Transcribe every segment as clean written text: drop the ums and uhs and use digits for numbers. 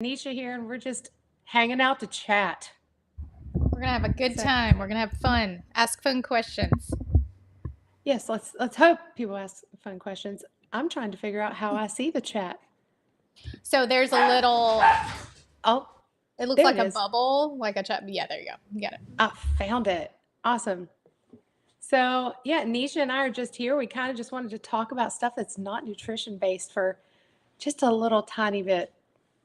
Nisha here, and we're just hanging out to chat. We're gonna have a good So, time. We're gonna have fun. Ask fun questions. yes, let's hope people ask fun questions. I'm trying to figure out how I see the chat. So there's a little. Oh, It looks there like it a is. bubble, like a chop. Yeah, there you go. You got it. I found it. Awesome. So, yeah, Nisha and I are just here. We kind of just wanted to talk about stuff that's not nutrition based for just a little tiny bit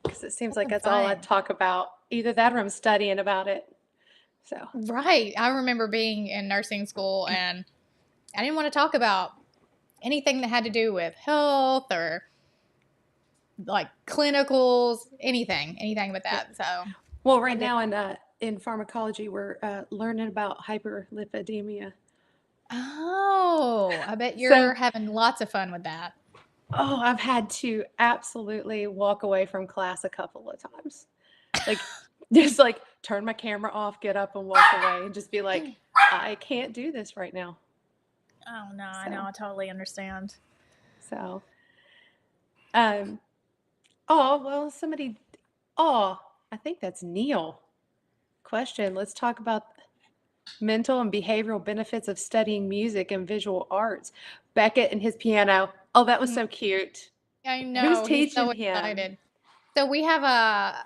because it seems like Something that's all I fun. talk about. Either that or I'm studying about it. So, Right. I remember being in nursing school, and I didn't want to talk about anything that had to do with health or like clinicals, anything with yeah. that. So Well, I right did. now in pharmacology, we're learning about hyperlipidemia. Oh, I bet So, you're having lots of fun with that. oh, I've had to absolutely walk away from class a couple of times. Like, just like turn my camera off, get up and walk away and just be like, I can't do this right now. Oh no, I know. So, I totally understand. so, um, oh, well, oh, I think that's Neil. Question. Let's talk about mental and behavioral benefits of studying music and visual arts. Beckett and his piano. Oh, that was so cute. I Who's know. He's teaching so him? excited. So we have a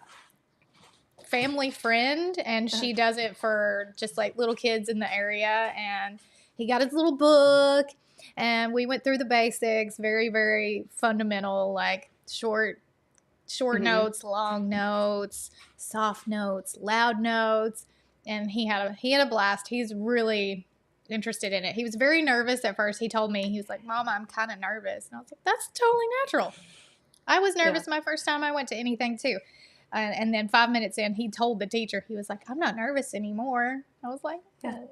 family friend, and Uh, she does it for just like little kids in the area. And he got his little book, and we went through the basics, very, very fundamental, like short mhm. notes, long notes, soft notes, loud notes. And he had a blast. He's really interested in it. He was very nervous at first. He told me, he was like, "Mama, I'm kind of nervous." And I was like, "That's totally natural." I was Yeah. nervous my first time I went to anything too. And then 5 minutes in, he told the teacher, he was like, "I'm not nervous anymore." I was like, Yeah. "Oh."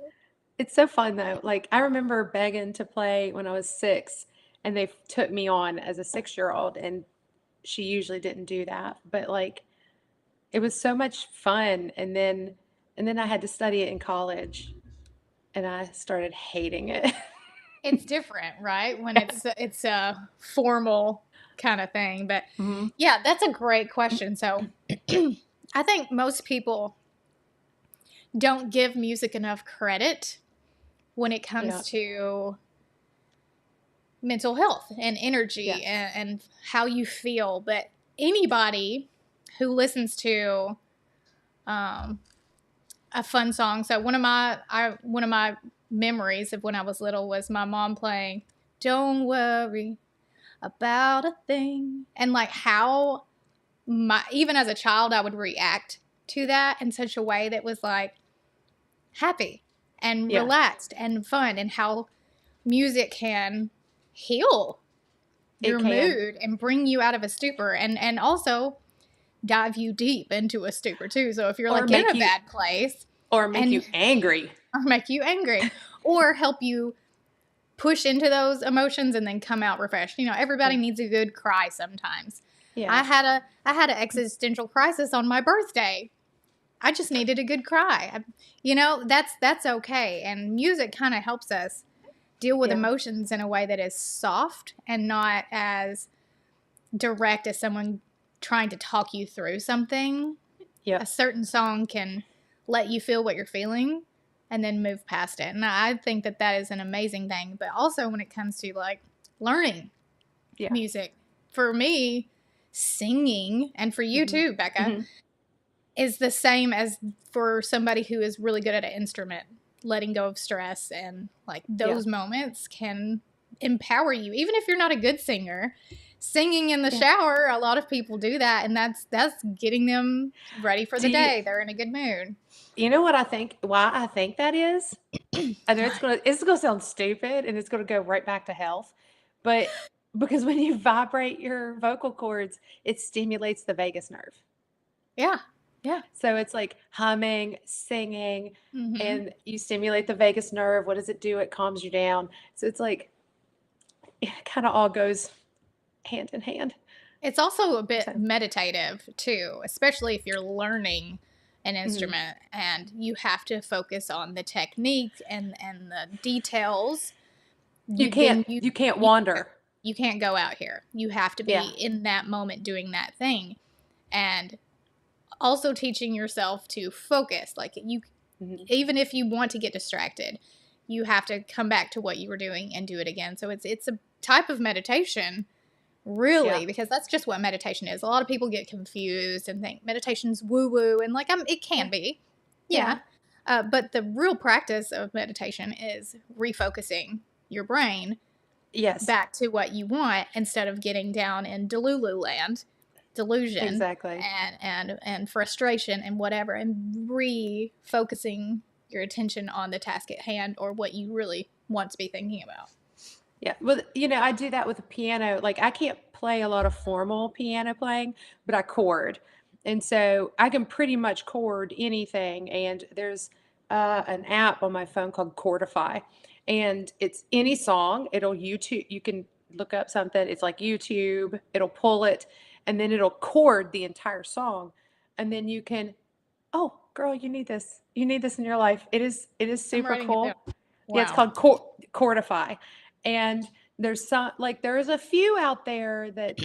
It's so fun though. Like I remember begging to play when I was 6 and they took me on as a 6-year-old and she usually didn't do that. But like it was so much fun and then I had to study it in college and I started hating it. It's different, right? When it's a formal kind of thing. But Mhm. yeah, that's a great question. So I think most people don't give music enough credit when it Yeah. comes to mental health and Yeah. energy and how you feel. But anybody who listens to um, a fun song. So one of my memories of when I was little was my mom playing "Don't Worry About a Thing," and like how my even as a child I would react to that in such a way that was like happy and Yeah. relaxed and fun, and how music can heal It your can. mood and bring you out of a stupor, and also dive you deep into a stupor too. So if you're Or like in make a you bad place or make and you angry. or make you angry or help you push into those emotions and then come out refreshed. Everybody Yeah. needs a good cry sometimes. Yeah. I had an existential crisis on my birthday. I just needed a good cry. That's okay. And music kind of helps us deal with Yeah. emotions in a way that is soft and not as direct as someone trying to talk you through something. Yeah. A certain song can let you feel what you're feeling and then move past it. And I think that that is an amazing thing. But also when it comes to like learning Yeah. music, for me, singing, and for you Mhm. too, Becca, Mhm. is the same as for somebody who is really good at an instrument. Letting go of stress and like Yeah. those moments can empower you, even if you're not a good singer. Singing in the Yeah. shower, a lot of people do that, and that's getting them ready for Do the you day. They're in a good mood. you know what I think why I think that is? I know it's gonna sound stupid and it's gonna go right back to health, but because when you vibrate your vocal cords, it stimulates the vagus nerve. Yeah, yeah. So it's like humming, singing, Hmm. and you stimulate the vagus nerve. What does it do? It calms you down. So it's like it kind of all goes hand in hand. It's also a bit So, meditative too, especially if you're learning an mhm. instrument and you have to focus on the technique and the details. You You can't then you you can't you wander. you can't go out here. You have to Yeah. be in that moment doing that thing. And also teaching yourself to focus. Like you, Mhm. even if you want to get distracted, you have to come back to what you were doing and do it again. So it's a type of meditation, Yeah. really, because that's just what meditation is. A lot of people get confused and think meditation's woo woo, and like it can Yeah. be, Yeah. yeah. But the real practice of meditation is refocusing your brain Yes. back to what you want instead of getting down in Delulu land, delusion, Exactly. and frustration and whatever, and refocusing your attention on the task at hand or what you really want to be thinking about. Yeah. Well, I do that with the piano. Like I can't play a lot of formal piano playing, but I chord. And so I can pretty much chord anything. And there's an app on my phone called Chordify. And it's any song. It'll YouTube, you can look up something. It's like YouTube, it'll pull it, and then it'll chord the entire song. And then you can, oh, girl, you need this. You need this in your life. It is I'm super writing it down. cool. Yeah, it's Wow. called Chordify. And there's a few out there that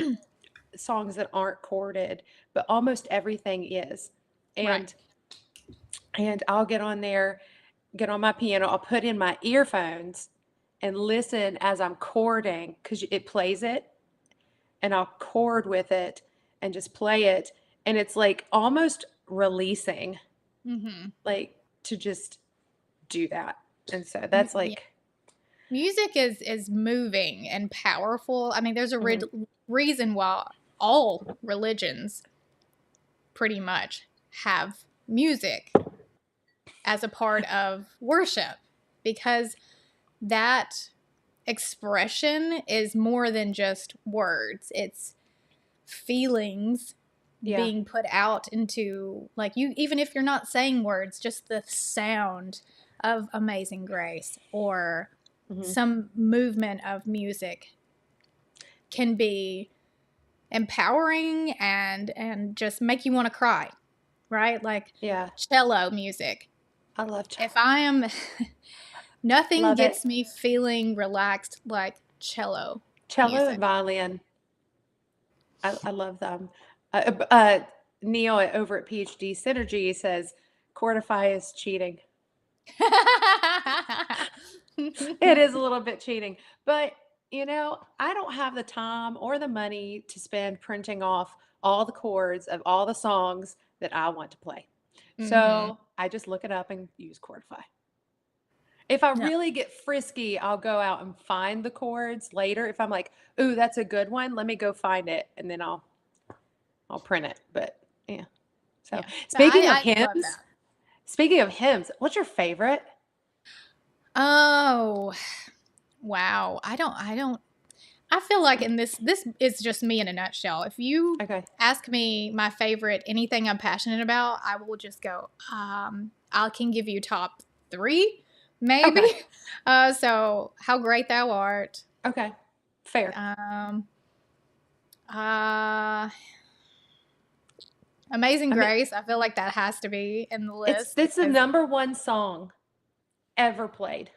songs that aren't chorded, but almost everything is. Right. And I'll get on there, get on my piano, I'll put in my earphones and listen as I'm chording because it plays it, and I'll chord with it and just play it. And it's like almost releasing, Mm-hmm. like to just do that. And so that's Yeah. like, Music is moving and powerful. I mean, there's a mhm, reason why all religions pretty much have music as a part of worship, because that expression is more than just words. It's feelings yeah, being put out into, like, you, even if you're not saying words, just the sound of Amazing Grace or mhm, some movement of music can be empowering and just make you want to cry, right? Like yeah. cello music. I love If I am nothing love it. gets me feeling relaxed like cello Cello and music. violin. I love them. Neil over at PhD Synergy says Quartify is cheating. It is a little bit cheating, but I don't have the time or the money to spend printing off all the chords of all the songs that I want to play. Mm-hmm. So I just look it up and use Chordify. If I No. really get frisky, I'll go out and find the chords later. If I'm like, ooh, that's a good one, let me go find it, and then I'll print it. But yeah. So Yeah. But speaking of I love hymns, that. what's your favorite? Oh, wow. I feel like in this is just me in a nutshell. If you Okay. ask me my favorite, anything I'm passionate about, I will just go, I can give you top three, maybe. Okay. So How Great Thou Art. Okay. Fair. Um, uh, Amazing I mean, Grace. I feel like that has to be in the it's list it's the because number one song ever played.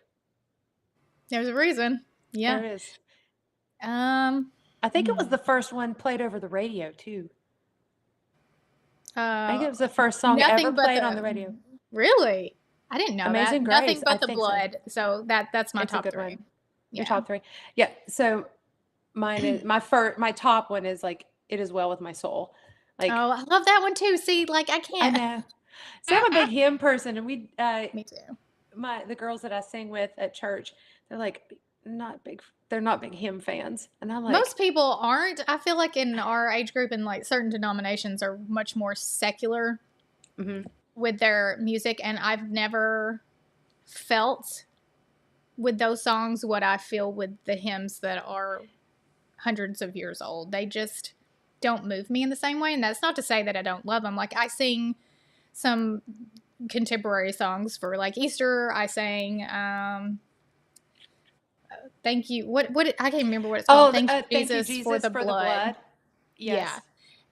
there's a reason. Yeah. There is. Um, I think it was hmm. the first one played over the radio too. I think uh, it was the first song ever Nothing but played on the the radio. really. I didn't know that. Amazing Nothing Grace. I but the think so. blood. So that's my It's a top good three. one. Your Yeah. top three. Yeah. So mine is my top one is like It Is Well With My Soul. Like Oh, I love that one too. See, like I I can't. know. See, I'm a big hymn person, and Me too. the girls that I sing with at church, they're like they're not big hymn fans, and I'm like, Most people aren't. I feel like in our age group and like certain denominations are much more secular mhm, with their music, and I've never felt with those songs what I feel with the hymns that are hundreds of years old. They just don't move me in the same way, and that's not to say that I don't love them. Like I sing some contemporary songs for like Easter. I sang thank you. What I can't remember what it's called. oh, Thank you thank you Jesus for Jesus the for the blood. blood. Yeah. Yes,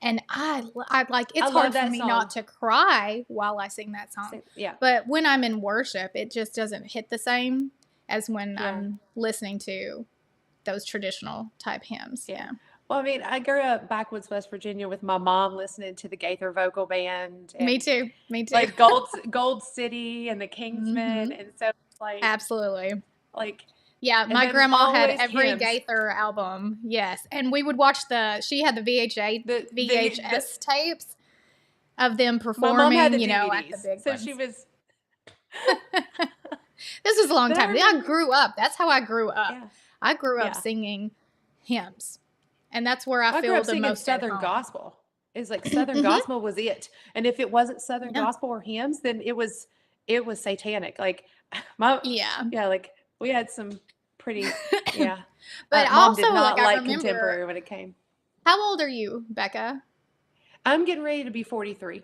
And I like I it's love hard for that me not song. to cry while I sing that song. Yeah, But when I'm in worship, it just doesn't hit the same as when yeah. I'm listening to those traditional type hymns. Yeah. Yeah. Well, I mean, I grew up backwoods West Virginia with my mom listening to the Gaither Vocal Band Me and too. Me too. like Gold City and the Kingsmen, Hmm. and so like Absolutely. like Yeah, and my then grandma had always every hymns. Gaither album. Yes, and we would watch she had the The VHS tapes of them My mom had performing, the at the DVDs, big so she ones. was. This was a long But I time. I remember, grew up. That's how I grew up. yeah, I grew up yeah. singing hymns, and that's where I I grew feel up the singing most at Southern home. gospel. It's like Southern Hmm. gospel was it, and if it wasn't Southern Yeah. gospel or hymns, then it was satanic. Like my Yeah. yeah, like we had some pretty yeah. But Mom also, did like, not I like remember, contemporary when it came. how old are you, Becca? I'm getting ready to be 43.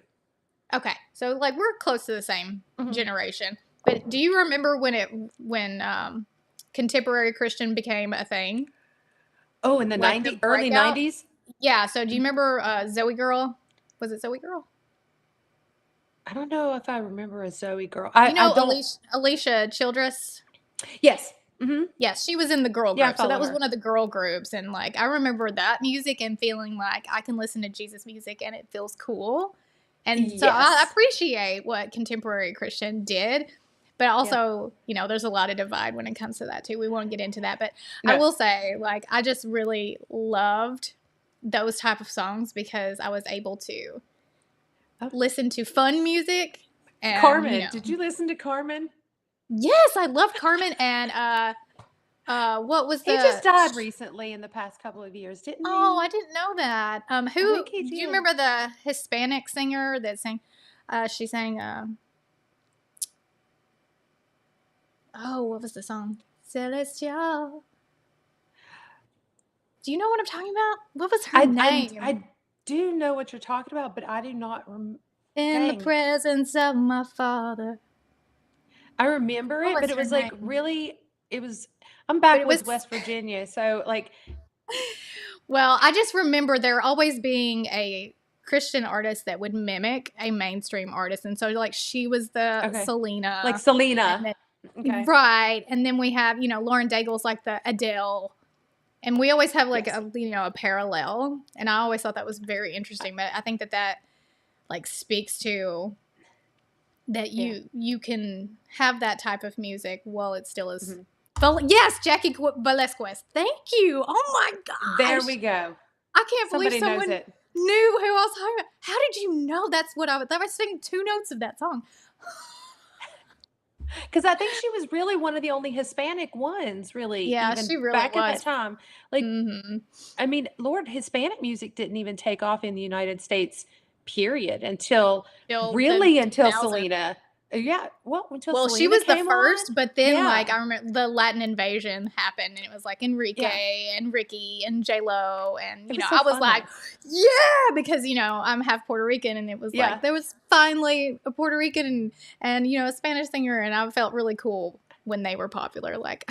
Okay, so like we're close to the same Mhm. generation. But do you remember when contemporary Christian became a thing? Oh, in the Like the early breakout? 90s. Yeah, so do you remember Zoe Girl? Was it Zoe Girl? I don't know if I remember a Zoe girl. I don't. Alicia Childress? Yes. Hmm. Yes, she was in the girl Yeah, I group. So that follow was her. one of the girl groups. And like, I remember that music and feeling like I can listen to Jesus music and it feels cool. And so I Yes. appreciate what contemporary Christian did. But Yeah. also, there's a lot of divide when it comes to that too. We won't get into that. But I No. will say, like, I just really loved those type of songs because I was able to Oh, listen to fun music and, Carmen. Did you listen to Carmen? yes, I love Carmen and what was He just the died recently in the past couple of years, didn't Oh, he? I didn't know that. I Who think he do you did. remember the Hispanic singer that sang? She sang. Oh, what was the song? Celestial. Do you know what I'm talking about? What was her name? I do know what you're talking about, but I do not In the dang. presence of my father. I remember What it, but was it her was like name? really it was I'm But it was. backwoods West Virginia, so like Well, I just remember there always being a Christian artist that would mimic a mainstream artist, and so like she was the okay. Like Selena, and Selena. then Okay. right, and then we have Lauren Daigle's like the Adele, and we always have like Yes. a parallel, and I always thought that was very interesting. But I think that like speaks to that Yeah. you can have that type of music while it still is. Mhm. Yes, Jackie Velasquez. Thank you. Oh my There gosh. we go. I can't believe Somebody knows someone it. knew who I was talking about. How did you know that's what I was singing 2 notes of that song? Because I think she was really one of the only Hispanic ones, really, Yeah, even she really back at that was. time. Like, Hmm. I mean, Lord, Hispanic music didn't even take off in the United States, period, until Till the really until 2000. Selena. Yeah, well, until Well, she Selena was the came on. first, but then like Yeah, I remember the Latin invasion happened, and it was like yeah. Enrique and Ricky and J Lo, and It was so I was fun like, though. yeah, because I'm half Puerto Rican, and it was Yeah. like there was finally a Puerto Rican and a Spanish singer, and I felt really cool when they were popular. Like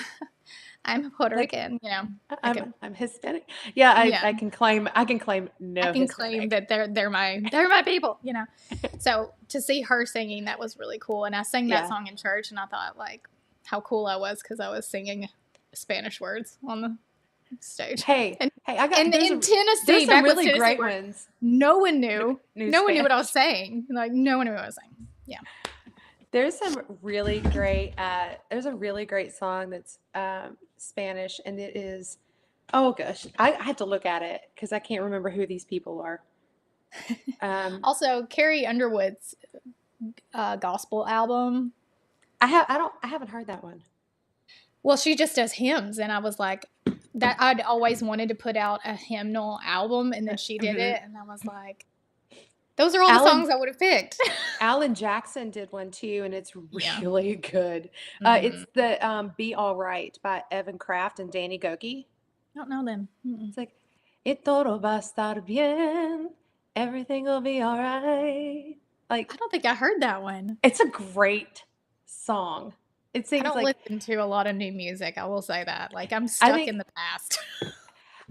I'm Puerto Like Rican, I I'm could, I'm Hispanic. Yeah, yeah. I can claim I no can claim Hispanic. that they're my people. So to see her singing, that was really cool. And I sang that Yeah. song in church, and I thought like how cool I was because I was singing Spanish words on the stage. Hey, And hey, I got in there's Tennessee, some backwoods really Tennessee, great where ones. no one knew, New no one knew what I was Spanish. saying. Like no one knew what I was saying. Yeah. There's some really great there's a really great song that's Spanish, and it is oh gosh, I have to look at it because I can't remember who these people are. Also, Carrie Underwood's gospel album. I haven't heard that one. Well, she just does hymns, and I was like, that I'd always wanted to put out a hymnal album, and then she did Mhm. it, and I was like, those are all the Alan songs I would have picked. Alan Jackson did one too, and it's Yeah. really good. Mm-hmm. It's the "Be All Right" by Evan Kraft and Danny Goki. I don't know them. Mm-mm. It's like, "Y todo va a estar bien, everything will be all right." Like, I don't think I heard that one. it's a great song. It I seems don't like listen to a lot of new music. I will say that. Like I'm I stuck in think the past.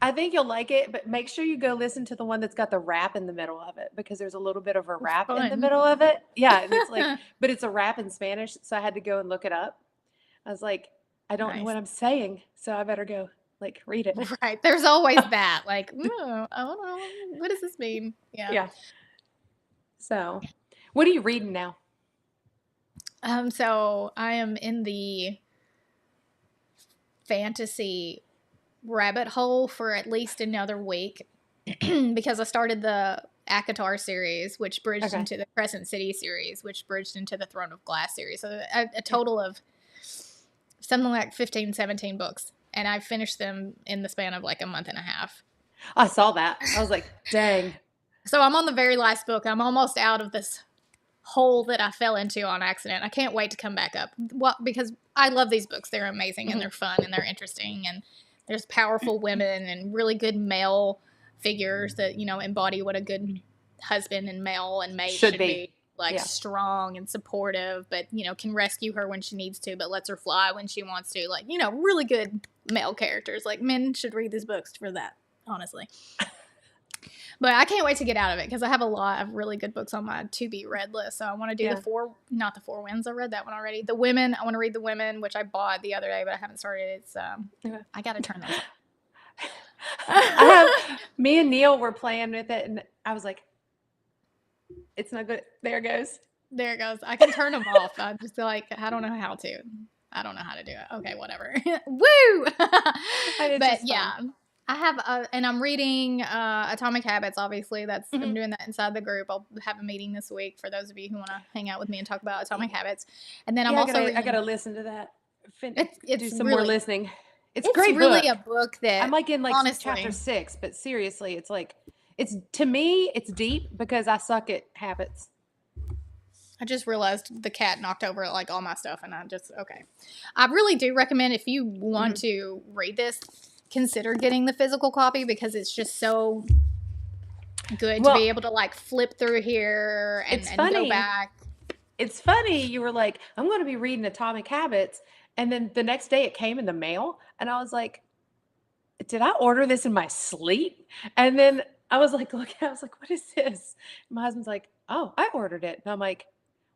I think you'll like it, but make sure you go listen to the one that's got the rap in the middle of it because there's a little bit of a rap in the Fun. middle of it. Yeah, and it's like, but it's a rap in Spanish, so I had to go and look it up. I was like, I don't know Nice. what I'm saying, so I better go Like, read it. Right. There's always that. Like, I don't know. What does this mean? Yeah. Yeah. So, what are you reading now? So I am in the fantasy rabbit hole for at least another week because I started the ACOTAR series, which bridged Okay. into the Crescent City series, which bridged into the Throne of Glass series. So a Yeah. total of something like 15, 17 books. And I finished them in the span of like a month and a half. I saw that. I was like, dang. So I'm on the very last book. I'm almost out of this hole that I fell into on accident. I can't wait to come back up. Well, because I love these books. They're amazing and they're fun and they're interesting and there's powerful women and really good male figures that, you know, embody what a good husband and male and mate should be. Like, strong and supportive, but, you know, can rescue her when she needs to, but lets her fly when she wants to. Like, you know, really good male characters. Like, men should read these books for that, honestly. But I can't wait to get out of it because I have a lot of really good books on my to-be-read list. So I want to do not the Four Winds. I read that one already. The Women. I want to read The Women, which I bought the other day, but I haven't started. It's I got to turn those on. Me and Neil were playing with it, and I was like, it's not good. There it goes. There it goes. I can turn them off. I just feel like I don't know how to. I don't know how to do it. Okay, whatever. Woo! But yeah. I have, and I'm reading Atomic Habits, obviously. I'm doing that inside the group. I'll have a meeting this week for those of you who want to hang out with me and talk about Atomic Habits. And then I'm also I got to listen to that. Do some really, more listening. It's great really book. A book that I'm like in like honestly, chapter 6, but seriously, it's like, to me, it's deep because I suck at habits. I just realized the cat knocked over like all my stuff and okay. I really do recommend if you want to read this, consider getting the physical copy because it's just so good to be able to like flip through here and go back. It's funny. You were like, I'm going to be reading Atomic Habits. And then the next day it came in the mail. And I was like, did I order this in my sleep? And then I was like, what is this? And my husband's like, oh, I ordered it. And I'm like,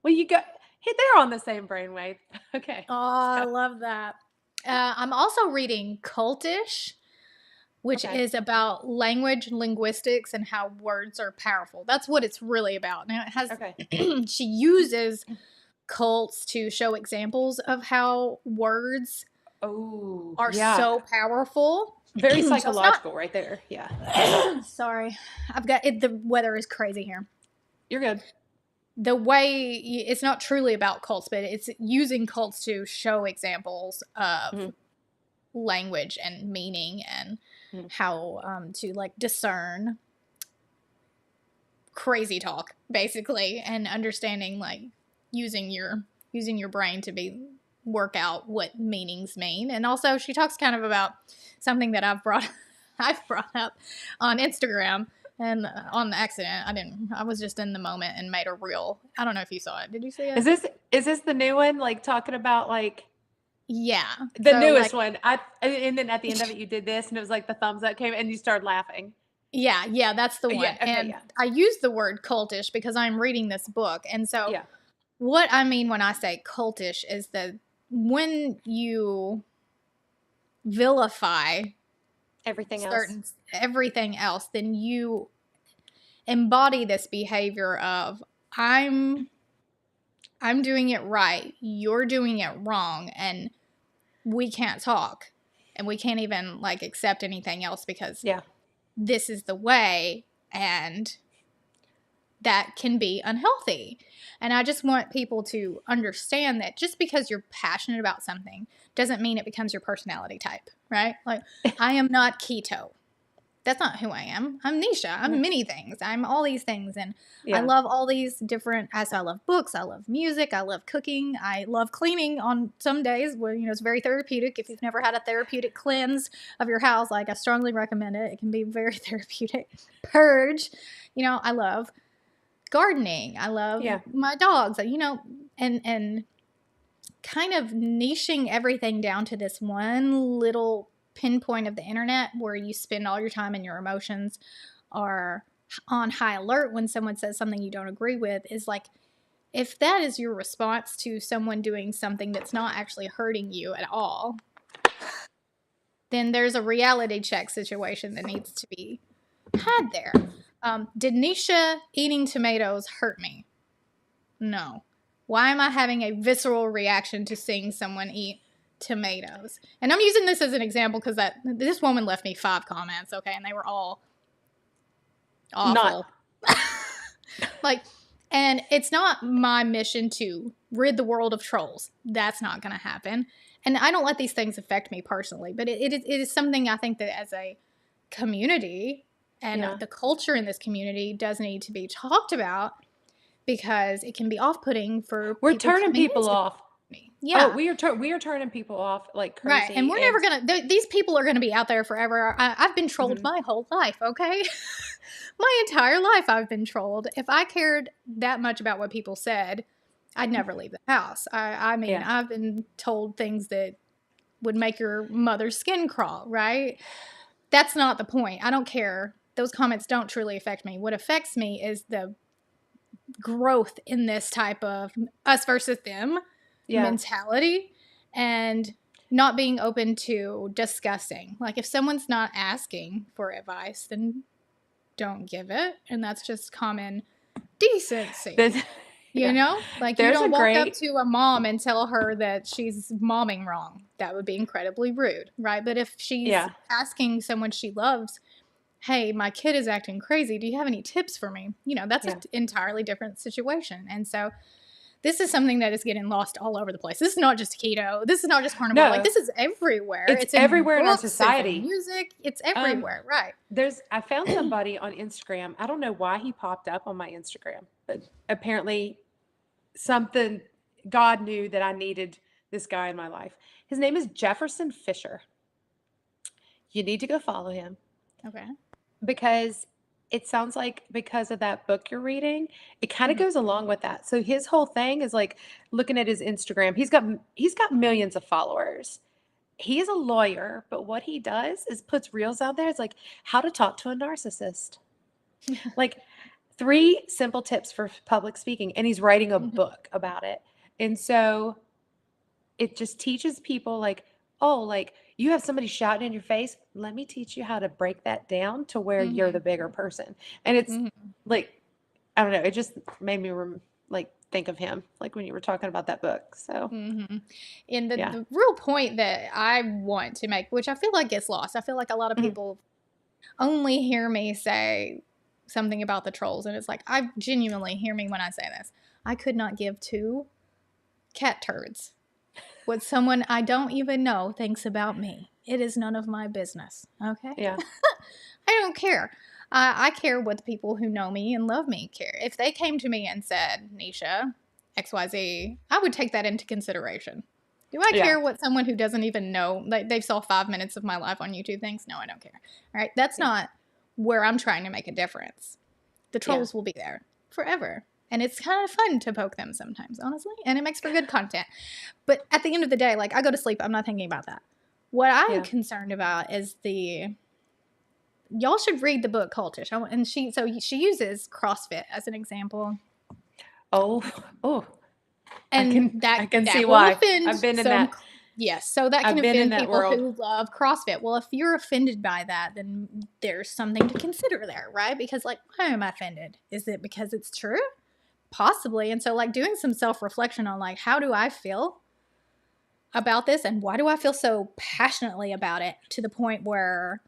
well, they're on the same brainwave. Okay. Oh, I love that. I'm also reading Cultish, which is about linguistics and how words are powerful. That's what it's really about. Now it has she uses cults to show examples of how words are so powerful. Very psychological right there. Yeah. Sorry. I've got it. The weather is crazy here. You're good. The way it's not truly about cults, but it's using cults to show examples of language and meaning and how to like discern crazy talk basically and understanding like using your brain to work out what meanings mean. And also she talks kind of about something that I've brought up on Instagram. And on accident, I was just in the moment and made a reel. I don't know if you saw it. Did you see it? Is this the new one? Like talking about like, yeah. The newest one. And then at the end of it, you did this and it was like the thumbs up came and you started laughing. Yeah, that's the one. I use the word cultish because I'm reading this book. And so what I mean when I say cultish is that when you vilify everything else, then you embody this behavior of I'm doing it right, you're doing it wrong, and we can't talk and we can't even like accept anything else because this is the way, and that can be unhealthy. And I just want people to understand that just because you're passionate about something doesn't mean it becomes your personality type, right? Like, I am not keto. That's not who I am. I'm Nisha. I'm many things. I'm all these things. And I love all these different, I love books. I love music. I love cooking. I love cleaning on some days where, it's very therapeutic. If you've never had a therapeutic cleanse of your house, like I strongly recommend it. It can be very therapeutic. Purge. I love gardening. I love my dogs, and kind of niching everything down to this one little pinpoint of the internet where you spend all your time and your emotions are on high alert when someone says something you don't agree with is like, if that is your response to someone doing something that's not actually hurting you at all, then there's a reality check situation that needs to be had there. Did Nisha eating tomatoes hurt me? No. Why am I having a visceral reaction to seeing someone eat tomatoes? And I'm using this as an example because this woman left me 5 comments, okay, and they were all awful. Like, and it's not my mission to rid the world of trolls. That's not going to happen. And I don't let these things affect me personally, but it is something I think that as a community and the culture in this community does need to be talked about, because it can be off-putting for We're turning people off. Yeah. Oh, we are turning people off like crazy. Right. And we're never going to, these people are going to be out there forever. I've been trolled my whole life, okay? My entire life I've been trolled. If I cared that much about what people said, I'd never leave the house. I mean, I've been told things that would make your mother's skin crawl, right? That's not the point. I don't care. Those comments don't truly affect me. What affects me is the growth in this type of us versus them mentality, and not being open to discussing. Like, if someone's not asking for advice, then don't give it. And that's just common decency. You know? Like, you don't walk up to a mom and tell her that she's momming wrong. That would be incredibly rude, right? But if she's asking someone she loves, hey, my kid is acting crazy, do you have any tips for me? You know, that's an entirely different situation. And so this is something that is getting lost all over the place. This is not just keto. This is not just carnivore. No. Like, this is everywhere. It's everywhere in our society. It's in music. It's everywhere, right? I found somebody on Instagram. I don't know why he popped up on my Instagram, but apparently something, God knew that I needed this guy in my life. His name is Jefferson Fisher. You need to go follow him. Okay. Because it sounds like, because of that book you're reading, it kind of goes along with that. So his whole thing is like, looking at his Instagram, he's got millions of followers. He is a lawyer, but what he does is puts reels out there. It's like how to talk to a narcissist. Like 3 simple tips for public speaking, and he's writing a book about it. And so it just teaches people like, oh, like, you have somebody shouting in your face, let me teach you how to break that down to where you're the bigger person. And it's like, I don't know, it just made me think of him, like when you were talking about that book. So and the real point that I want to make, which I feel like gets lost, I feel like a lot of people only hear me say something about the trolls, and it's like, I genuinely hear me when I say this. I could not give 2 cat turds what someone I don't even know thinks about me. It is none of my business. Okay? Yeah. I don't care. I care what the people who know me and love me care. If they came to me and said, Nisha, XYZ, I would take that into consideration. Do I care what someone who doesn't even know, like, they saw 5 minutes of my life on YouTube thinks? No, I don't care. All right? That's not where I'm trying to make a difference. The trolls will be there forever. And it's kind of fun to poke them sometimes, honestly. And it makes for good content. But at the end of the day, like, I go to sleep, I'm not thinking about that. What I'm concerned about is y'all should read the book Cultish. And she uses CrossFit as an example. Oh. And I can see why. I've been in that. Yes, so that can offend people who love CrossFit. Well, if you're offended by that, then there's something to consider there, right? Because, like, why am I offended? Is it because it's true? Possibly. And so, like, doing some self-reflection on, like, how do I feel about this, and why do I feel so passionately about it, to the point where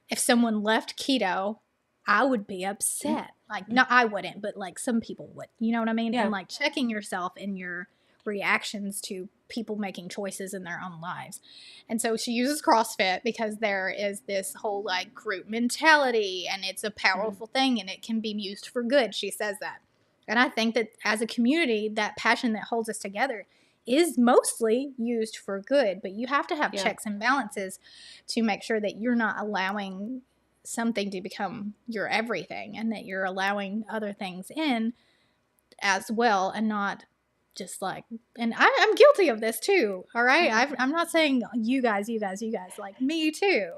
if someone left keto, I would be upset. Like, no, I wouldn't, but, like, some people would. You know what I mean? And, like, checking yourself in your reactions to people making choices in their own lives. And so she uses CrossFit because there is this whole, like, group mentality, and it's a powerful thing, and it can be used for good. She says that. And I think that as a community, that passion that holds us together is mostly used for good. But you have to have checks and balances to make sure that you're not allowing something to become your everything, and that you're allowing other things in as well, and not just like, and I'm guilty of this too. All right. I'm not saying you guys, like, me too,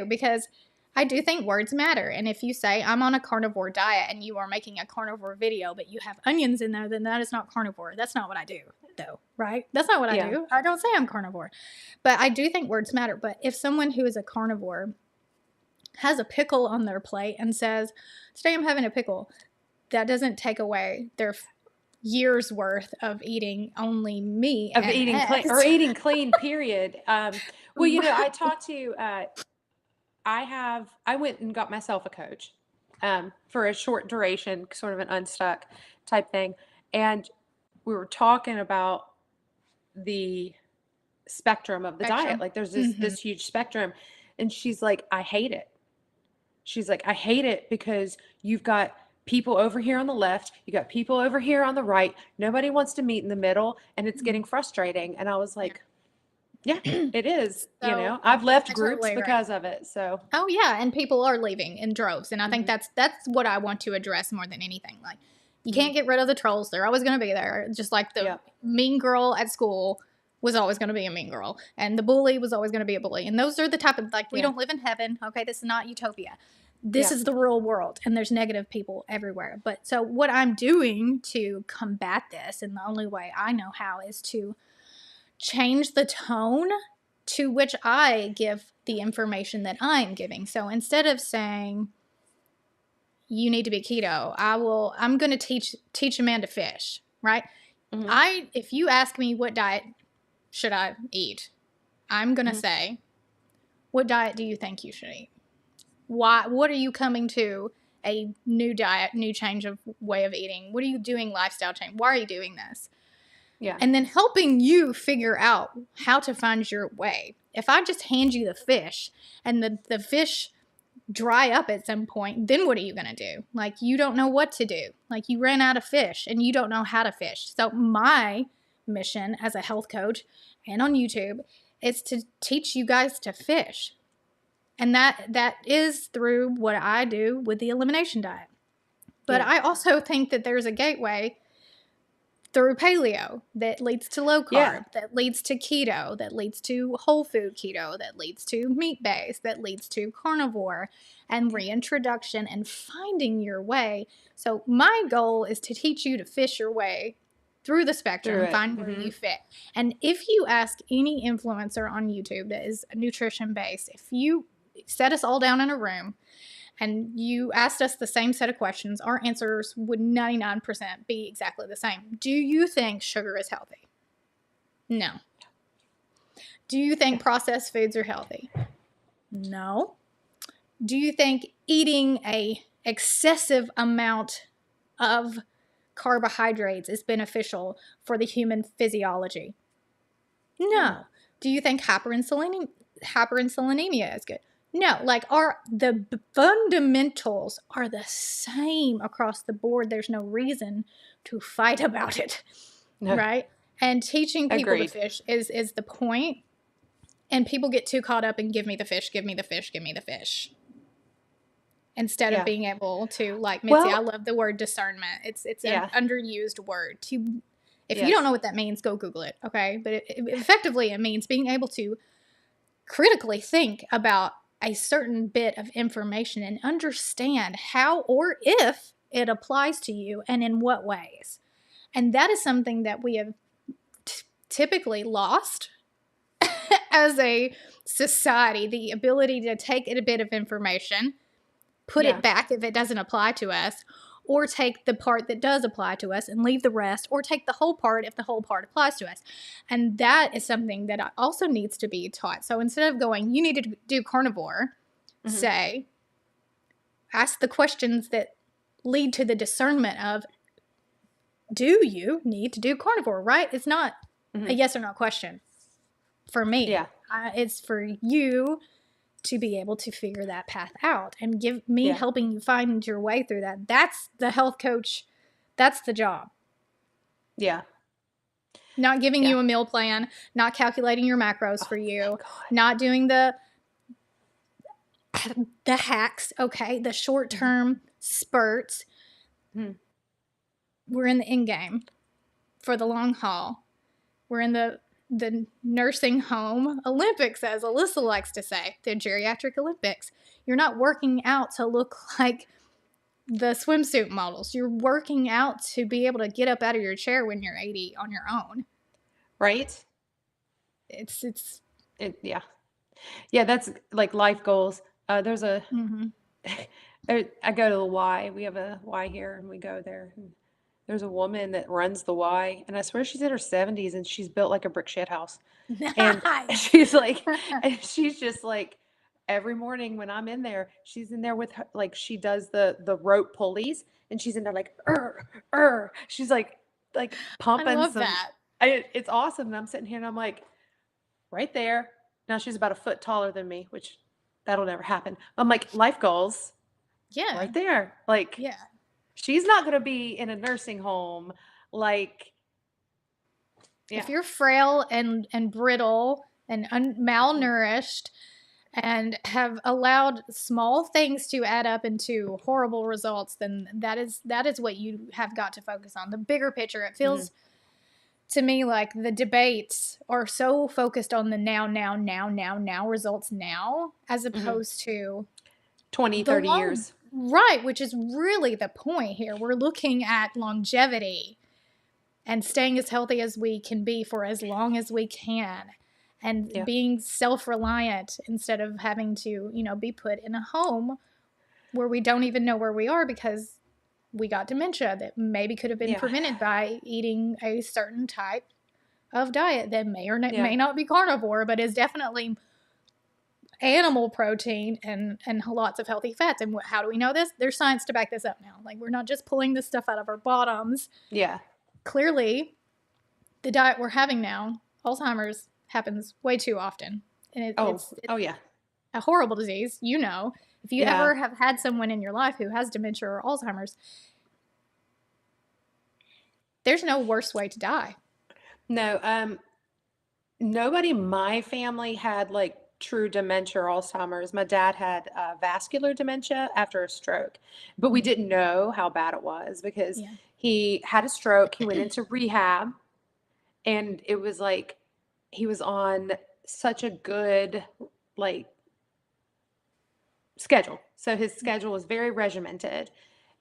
because I do think words matter. And if you say I'm on a carnivore diet and you are making a carnivore video, but you have onions in there, then that is not carnivore. That's not what I do. though, right? That's not what I Yeah. do. I don't say I'm carnivore. But I do think words matter. But if someone who is a carnivore has a pickle on their plate and says, today I'm having a pickle, that doesn't take away their years worth of eating only meat Of and eating clean or eggs. eating clean, period. Well, you know, I Right. talked to, I went and got myself a coach for a short duration, sort of an unstuck type thing. And we were talking about the spectrum of the diet. Spectrum. Like there's Mm-hmm. this huge spectrum. And she's like, I hate it. She's like, I hate it because you've got people over here on the left, you got people over here on the right. Nobody wants to meet in the middle, and it's getting frustrating. And I was Yeah. like, yeah, it is. You So know, I've left I groups totally agree. because of it. So, Oh yeah, and people are leaving in droves, and I think hmm that's what I want to address more than anything. Like, you hmm can't get rid of the trolls; they're always going to be there. Just like the yeah, mean girl at school was always going to be a mean girl, and the bully was always going to be a bully. And those are the type of, like, we yeah, don't live in heaven. Okay, this is not utopia. This yeah, is the real world, and there's negative people everywhere. But so what I'm doing to combat this, and the only way I know how, is to change the tone to which I give the information that I'm giving. So instead of saying you need to be keto, I'm going to teach a man to fish, right? hmm If you ask me what diet should I eat, I'm going to hmm say, what diet do you think you should eat? What are you coming to a new diet, new change of way of eating? What are you doing lifestyle change? Why are you doing this? yeah, And then helping you figure out how to find your way. If I just hand you the fish and the fish dry up at some point, then what are you going to do? Like, you don't know what to do. Like, you ran out of fish and you don't know how to fish. So my mission as a health coach and on YouTube is to teach you guys to fish. And that is through what I do with the elimination diet. But yeah, I also think that there's a gateway through paleo that leads to low yeah, carb, that leads to keto, that leads to whole food keto, that leads to meat based, that leads to carnivore and reintroduction and finding your way. So my goal is to teach you to fish your way through the through spectrum, it. find where Hmm you fit. And if you ask any influencer on YouTube that is nutrition based, if you set us all down in a room and you asked us the same set of questions, our answers would 99% be exactly the same. Do you think sugar is healthy? No. Do you think processed foods are healthy? No. Do you think eating a excessive amount of carbohydrates is beneficial for the human physiology? No. No. Do you think hyperinsulinemia is good? No, like the fundamentals are the same across the board. There's no reason to fight about it, No. right? And teaching people to Agreed. fish is the point. And people get too caught up in give me the fish, give me the fish, give me the fish. Instead of Yeah. being able to, like Mitzi, I Well, love the word discernment. It's an yeah. underused word. If you don't Yes. know what that means, go Google it, okay? But effectively, it means being able to critically think about a certain bit of information and understand how or if it applies to you and in what ways. And that is something that we have typically lost as a society, the ability to take a bit of information, put Yeah. it back if it doesn't apply to us, or take the part that does apply to us and leave the rest, or take the whole part if the whole part applies to us. And that is something that also needs to be taught. So instead of going, you need to do carnivore, hmm say, ask the questions that lead to the discernment of, do you need to do carnivore, right? It's not a hmm yes or no question for me. Yeah. It's for you to be able to figure that path out and give me Yeah. helping you find your way through that. That's the health coach. That's the job. Yeah. Not giving Yeah. you a meal plan, not calculating your macros for Oh, you, thank God. not doing the hacks, okay, the short-term spurts. Mhm. We're in the end game for the long haul. We're in the nursing home Olympics, as Alyssa likes to say, the geriatric Olympics. You're not working out to look like the swimsuit models. You're working out to be able to get up out of your chair when you're 80 on your own. Right? It's Yeah. Yeah, that's like life goals. There's a mhm. I go to the Y. We have a Y here, and we go there. And there's a woman that runs the Y, and I swear she's in her 70s, and she's built like a brick shit house. And Nice. she's like, and she's just like, every morning when I'm in there, she's in there with her, like she does the rope pulleys, and she's in there like, she's like I pumping love some. that. It's awesome. And I'm sitting here, and I'm like, right there. Now she's about a foot taller than me, which that'll never happen. I'm like, life goals Yeah. right there. Like, Yeah. she's not going to be in a nursing home. Like, If yeah, you're frail and brittle and malnourished and have allowed small things to add up into horrible results, then that is what you have got to focus on. The bigger picture. It mm-hmm. feels to me like the debates are so focused on the now results now, as Mm-hmm. opposed to 20, the 30 long, years. right, which is really the point here. We're looking at longevity and staying as healthy as we can be for as long as we can, and Yeah, being self-reliant instead of having to, be put in a home where we don't even know where we are because we got dementia that maybe could have been yeah, prevented by eating a certain type of diet that may or yeah, may not be carnivore, but is definitely animal protein and lots of healthy fats. And how do we know this? There's science to back this up now. Like, we're not just pulling this stuff out of our bottoms. yeah. Clearly, the diet we're having now, Alzheimer's happens way too often. And Oh, it's oh, yeah, a horrible disease. If you yeah. ever have had someone in your life who has dementia or Alzheimer's, there's no worse way to die. No, nobody in my family had like true dementia or Alzheimer's. My dad had vascular dementia after a stroke, but we Mm. didn't know how bad it was because Yeah. he had a stroke. He went into rehab, and it was like he was on such a good like schedule. So his Yeah. schedule was very regimented,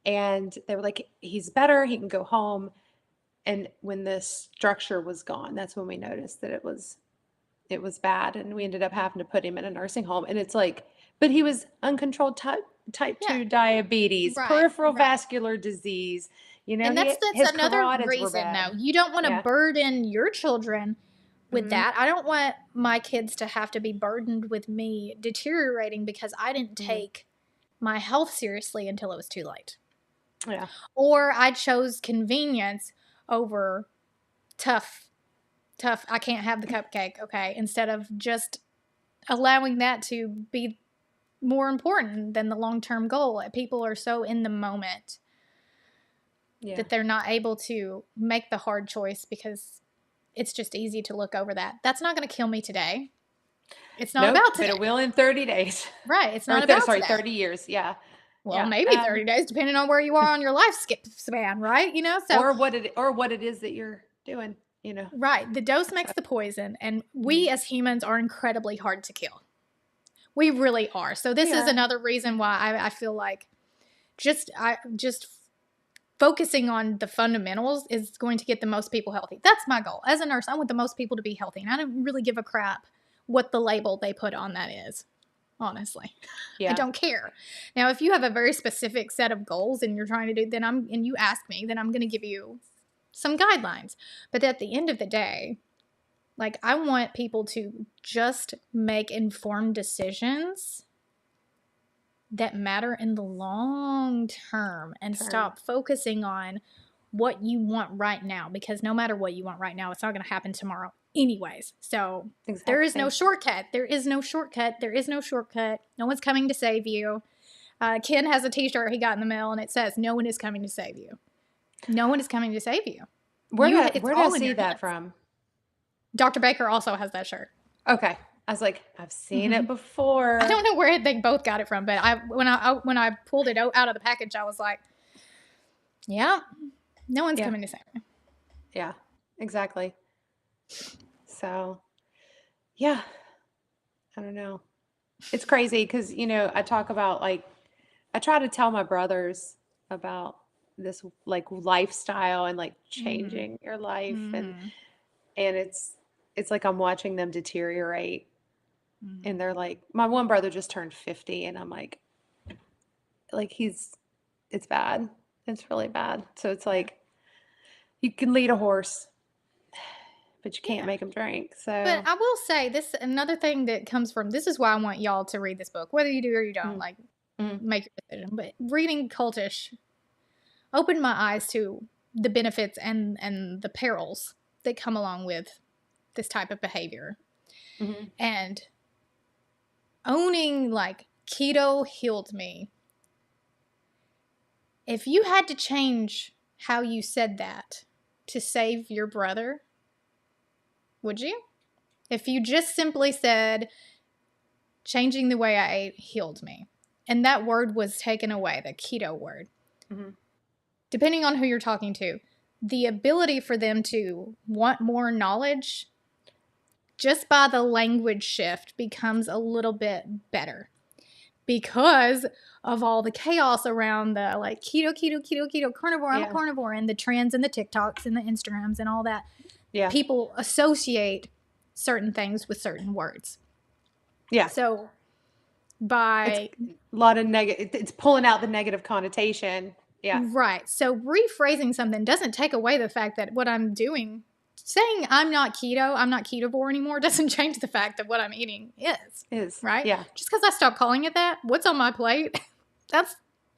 and they were like, he's better, he can go home. And when the structure was gone, that's when we noticed that it was bad, and we ended up having to put him in a nursing home. And it's like, but he was uncontrolled type Yeah. 2 diabetes, Right. peripheral Right. vascular disease. And that's His another carotids were reason, though. bad. You don't want to Yeah. burden your children with Hmm. that. I don't want my kids to have to be burdened with me deteriorating because I didn't Hmm. take my health seriously until it was too late. Yeah. Or I chose convenience over tough, I can't have the cupcake, okay, instead of just allowing that to be more important than the long-term goal. People are so in the moment Yeah. that they're not able to make the hard choice because it's just easy to look over that. That's not going to kill me today. It's not Nope, about but today. it will in 30 days. Right. It's Or not about sorry, today. 30 years. Yeah. Well, Yeah. maybe 30 days, depending on where you are on your life skip span, right? So Or what it is that you're doing. right, the dose makes So, the poison, and we mhm. as humans are incredibly hard to kill. We really are. So this is Yeah. another reason why I feel like just focusing on the fundamentals is going to get the most people healthy. That's my goal. As a nurse, I want the most people to be healthy, and I don't really give a crap what the label they put on that is. Honestly, I Yeah. don't care. Now, if you have a very specific set of goals and you're trying to do, and you ask me, then I'm going to give you some guidelines. But at the end of the day, like, I want people to just make informed decisions that matter in the long term and Term. stop focusing on what you want right now, because no matter what you want right now, it's not going to happen tomorrow anyways. So there is no Exactly. shortcut. There is no shortcut. There is no shortcut. No one's coming to save you. Ken has a t-shirt he got in the mail and it says, "No one is coming to save you." No one is coming to save you. It's Where did I all in see your that hands. from? Dr. Baker also has that shirt. Okay. I was like, I've seen Mm-hmm. it before. I don't know where they both got it from, but when I pulled it out of the package, I was like, "Yeah, no one's Yeah. coming to save me." Yeah. Exactly. So, yeah, I don't know. It's crazy because, I talk about like I try to tell my brothers about this like lifestyle and like Mm-hmm. changing your life, and Mm-hmm. and it's like I'm watching them deteriorate. Mm. And they're like, my one brother just turned 50, and I'm like it's bad. It's really bad. So it's Yeah. like you can lead a horse, but you can't Yeah. make him drink. But So, I will say this another thing that comes from this is why I want y'all to read this book, whether you do or you don't, mm, like mm, make your decision. But reading Cultish opened my eyes to the benefits and the perils that come along with this type of behavior. mm-hmm, And owning like keto healed me. If you had to change how you said that to save your brother, would you? If you just simply said, changing the way I ate healed me, and that word was taken away, the keto word, mm-hmm. depending on who you're talking to, the ability for them to want more knowledge just by the language shift becomes a little bit better because of all the chaos around the like keto, carnivore, I'm a Yeah, carnivore, and the trends and the TikToks and the Instagrams and all that. yeah, People associate certain things with certain words. yeah. So It's by a lot of negative. It's pulling out the negative connotation. Yeah, right. So rephrasing something doesn't take away the fact that what I'm doing, saying I'm not ketovore anymore, doesn't change the fact that what I'm eating is, is right? yeah, Just because I stopped calling it that, what's on my plate, that's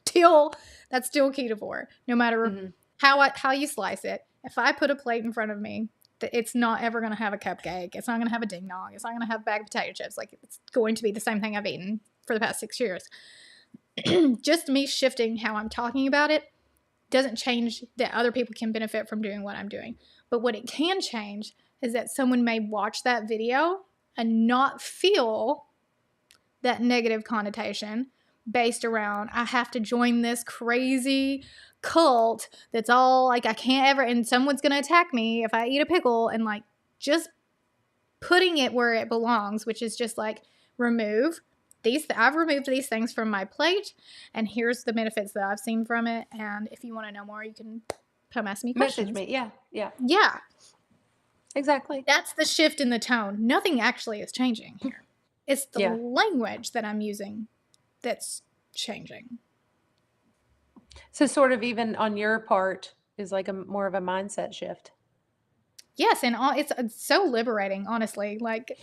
still that's still ketovore. No matter mm-hmm, how you slice it. If I put a plate in front of me, it's not ever going to have a cupcake. It's not going to have a ding dong. It's not going to have a bag of potato chips. Like it's going to be the same thing I've eaten for the past 6 years. Just me shifting how I'm talking about it doesn't change that other people can benefit from doing what I'm doing. But what it can change is that someone may watch that video and not feel that negative connotation based around, I have to join this crazy cult that's all like, I can't ever, and someone's going to attack me if I eat a pickle, and like just putting it where it belongs, which is just like remove these. I've removed these things from my plate, and here's the benefits that I've seen from it. And if you want to know more, you can come ask me message questions. me. Yeah, yeah, Yeah, exactly. that's the shift in the tone. Nothing actually is changing here. It's the Yeah. language that I'm using that's changing. So sort of even on your part is like a more of a mindset shift. Yes, and it's so liberating, honestly. Like,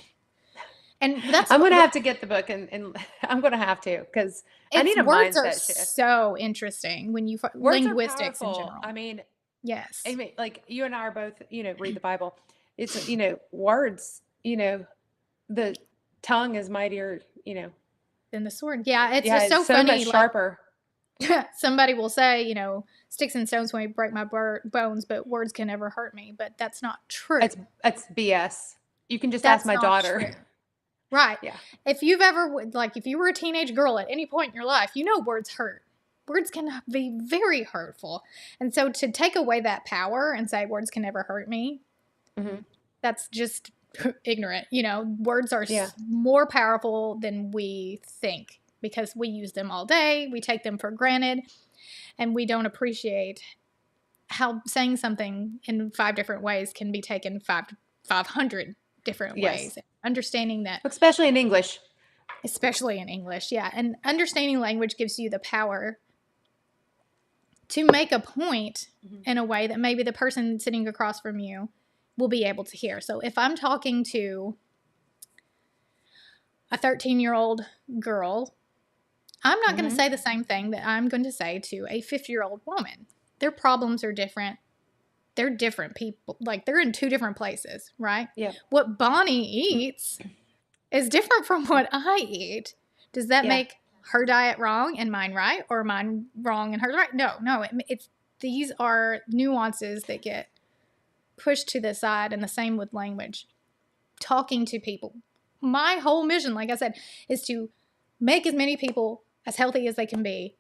and that's I'm gonna what have to get the book, and I'm gonna have to because I its need a words are mindset shift. so interesting when you Words are linguistics in powerful. general. I Yes. mean, like you and I are both, read the Bible. It's, words, the tongue is mightier, Then the sword. Yeah, it's yeah, just it's so so much funny. Like sharper. somebody will say, sticks and stones may break my bones, but words can never hurt me. But that's not true. It's BS. You can just ask That's my not daughter. true. Right. Yeah. If you've ever, like, if you were a teenage girl at any point in your life, words hurt. Words can be very hurtful. And so to take away that power and say words can never hurt me, Hmm. that's just ignorant. Words are Yeah. more powerful than we think because we use them all day. We take them for granted, and we don't appreciate how saying something in 5 different ways can be taken 500 different Yes. ways. Understanding that, Especially in English. especially in English, yeah, and understanding language gives you the power to make a point in a way that maybe the person sitting across from you will be able to hear. So if I'm talking to a 13-year-old girl, I'm not going to say the same thing that I'm going to say to a 50-year-old woman. Their problems are different. They're different people. Like, they're in 2 different places, right? Yeah. What Bonnie eats is different from what I eat. Does that Yeah. make her diet wrong and mine right, or mine wrong and hers right? No. It's these are nuances that get pushed to the side, and the same with language. Talking to people. My whole mission, like I said, is to make as many people as healthy as they can be.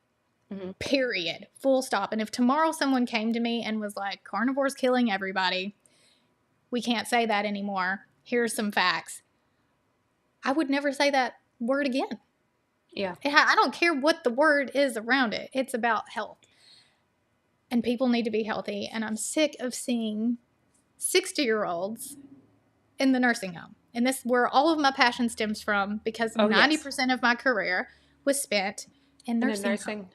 Period. Full stop. And if tomorrow someone came to me and was like, carnivore's killing everybody, we can't say that anymore, here's some facts, I would never say that word again. Yeah. I don't care what the word is around it. It's about health. And people need to be healthy. And I'm sick of seeing 60-year-olds in the nursing home. And this where all of my passion stems from, because Oh, yes. 90% of my career was spent in And then nursing home. nursing.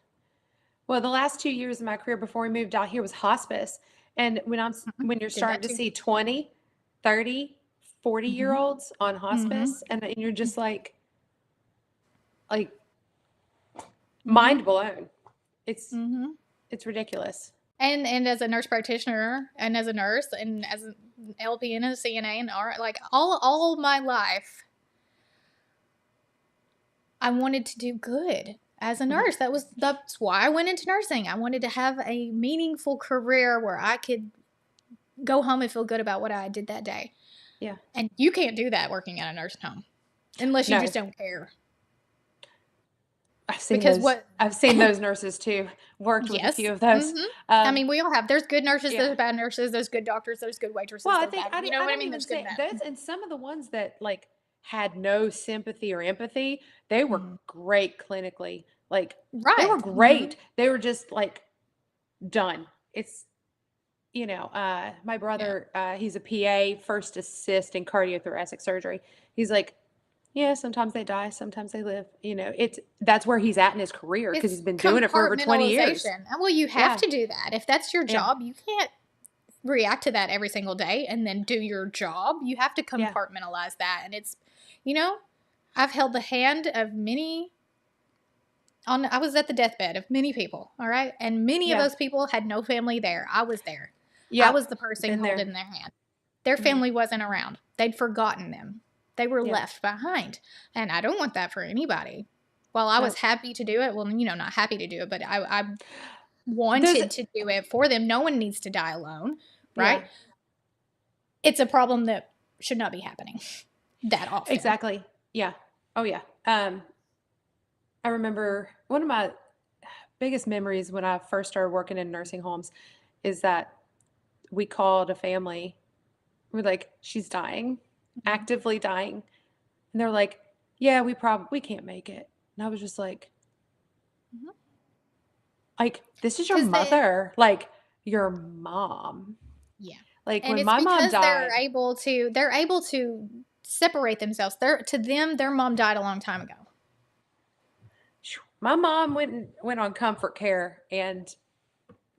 Well, the last 2 years of my career before we moved out here was hospice. And Mhm. when you're Did starting that to too. see 20, 30, 40 year Hmm. olds on Hmm. hospice, and you're just like Hmm. mind blown. It's Hmm. it's ridiculous. And as a nurse practitioner, and as a nurse, and as an LPN and a CNA and R, like all my life, I wanted to do good as a Mhm. nurse. That's why I went into nursing. I wanted to have a meaningful career where I could go home and feel good about what I did that day. Yeah. And you can't do that working at a nursing home unless you No, just don't care. I've seen Because those. what I've seen those nurses too. Worked with a few Yes. of those. Hmm. I Um, mean, we all have. There's good nurses, yeah. there's bad nurses, there's good doctors, there's good waitresses, Well, I there's think bad. You know I what I don't mean? even There's good and say bad. those, and some of the ones that like had no sympathy or empathy, they were Hmm. great clinically. Like they were Right. Hmm. great. They were just like done. It's my Yeah. brother, he's a PA, first assist in cardiothoracic surgery. He's like, yeah, sometimes they die, sometimes they live. That's where he's at in his career because It's he's been doing it for over 20 years. compartmentalization. Well, you have Yeah, to do that. If that's your yeah, job, you can't react to that every single day and then do your job. You have to yeah, compartmentalize that. And you know, I've held the hand of many I was at the deathbed of many people, all right? And many of yeah. those people had no family there. I was there. I Yep, was the person been there. holding their hand. Their Hmm. family wasn't around. They'd forgotten them. They were Yeah, left behind. And I don't want that for anybody. While I was no. happy to do it, well, not happy to do it, but I There's, wanted to do it for them. No one needs to die alone, yeah, right? It's a problem that should not be happening that often. exactly. Yeah. Oh, yeah. I remember one of my biggest memories when I first started working in nursing homes is that we called a family. We're like, she's dying, Mhm. actively dying. And they're like, yeah, we can't make it. And I was just Mhm. like, this is your Because mother, like your mom. yeah. Like And when it's my mom because died, they're able to separate themselves. To them, their mom died a long time ago. my mom went on comfort care and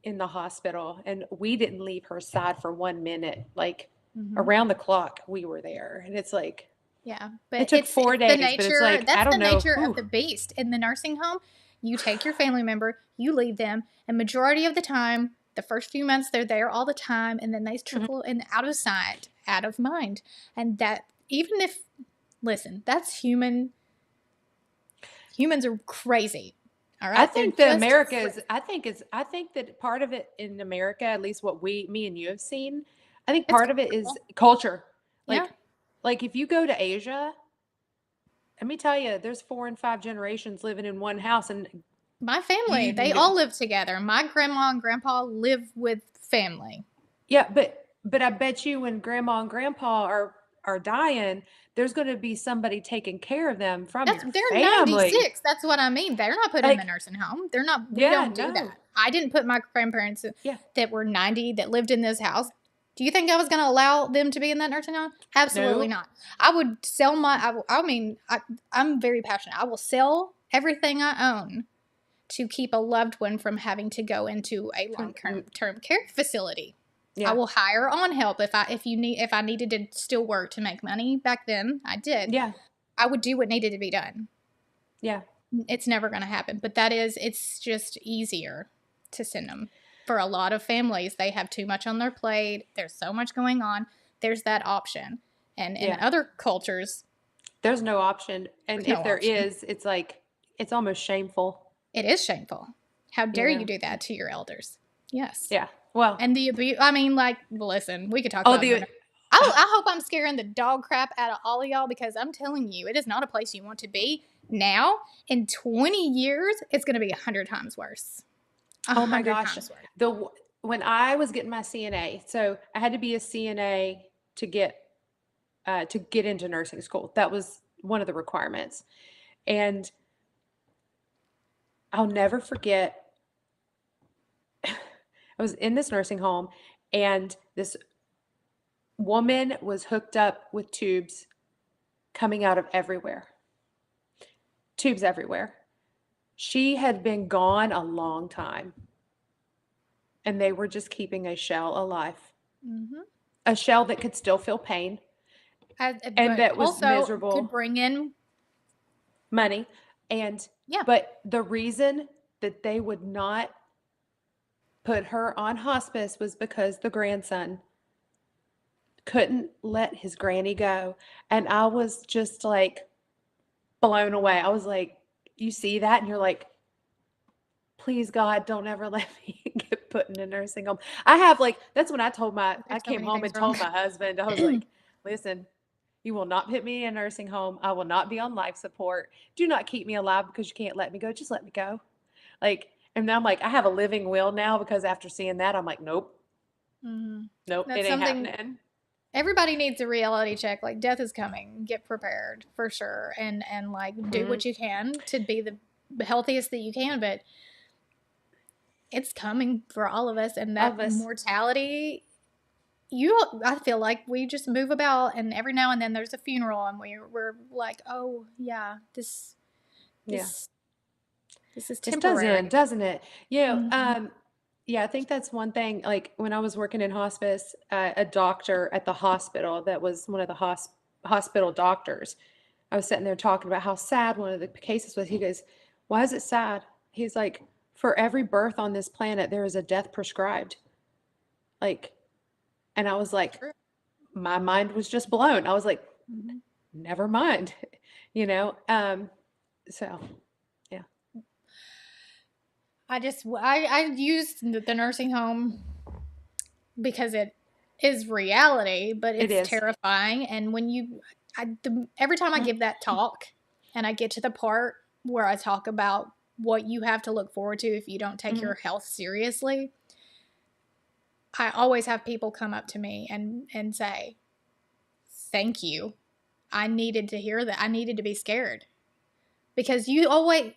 in the hospital, and we didn't leave her side for 1 minute. Like Hmm. around the clock, we were there, and it's like Yeah, it but took four it's the days, but it's nature. like I That's the don't know nature of who. the beast in the nursing home. You take your family member, you leave them, and majority of the time, the first few months they're there all the time, and then they Mhm. trickle in out of sight, out of mind, and that even if listen, that's human. Humans are crazy. All I right, they're think that just America is. crazy. I think that part of it in America, at least what me and you have seen, I think It's part of it is cultural. culture. Yeah. Like if you go to Asia, let me tell you, there's 4 and 5 generations living in one house, and My family, they you all live together. My grandma and grandpa live with family. yeah, but I bet you when grandma and grandpa are dying, there's going to be somebody taking care of them from your They're family. 96. That's what I mean. They're not put in the Like, nursing home. They're not We yeah, don't do no. that. I didn't put my grandparents Yeah, that were 90 that lived in this house. Do you think I was going to allow them to be in that nursing home? Absolutely no. not. I would sell I mean, I'm very passionate. I will sell everything I own to keep a loved one from having to go into a long-term care facility. I Yeah. will hire on help if I needed to still work to make money back then. I did. Yeah. I would do what needed to be done. Yeah. It's never going to happen, but it's just easier to send them. For a lot of families, they have too much on their plate. There's so much going on. There's that option. And in Yeah. other cultures, There's no option. And there's no if there option. is, it's like it's almost shameful, It is shameful. How you dare you know. do that to your elders? Yes. Yeah. Well, And the abuse, I mean, like, listen, we could talk oh about the I hope I'm scaring the dog crap out of all of y'all, because I'm telling you, it is not a place you want to be now. In 20 years, it's going to be 100 times worse. A oh my 100 gosh. times worse. The when I was getting my CNA, so I had to be a CNA to get into nursing school. That was one of the requirements. And I'll never forget, I was in this nursing home and this Woman was hooked up with tubes coming out of everywhere. Tubes everywhere. She had been gone a long time, and they were just keeping a shell alive. Mm-hmm. A shell that could still feel pain and But that was also could miserable bring in, money. And, yeah. but the reason that they would not put her on hospice was because the grandson couldn't let his granny go. And I was just like blown away. I was like, you see that? And you're like, please God, don't ever let me get put in a nursing home. I have like, that's when I There's so came many home things and wrong. told my husband, I was like, listen, you will not put me in a nursing home. I will not be on life support. Do not keep me alive because you can't let me go. Just let me go. Like, and now I'm like, I have a living will now because after seeing that, I'm like, nope, Mm-hmm. nope, it That's ain't something happening. everybody needs a reality check. Like, death is coming. Get prepared for sure, and like do Mm-hmm. what you can to be the healthiest that you can. But it's coming for all of us, and Of that us. mortality. I feel like we just move about, and every now and then there's a funeral, and we're like, oh yeah, Yeah. this this is This does end, temporary. doesn't it? Mm-hmm. Yeah, I think that's one thing. Like when I was working in hospice, a doctor at the hospital that was one of the hospital doctors, I was sitting there talking about how sad one of the cases was. He goes, "Why is it sad?" He's like, "For every birth on this planet, there is a death prescribed." Like, and I was like, my mind was just blown. I was like, Mm-hmm. never mind, you know? So yeah, I used the nursing home because it is reality, but it it's is. terrifying. And when every time I give that talk and I get to the part where I talk about what you have to look forward to if you don't take Mhm. your health seriously, I always have people come up to me and say, "Thank you. I needed to hear that. I needed to be scared." Because you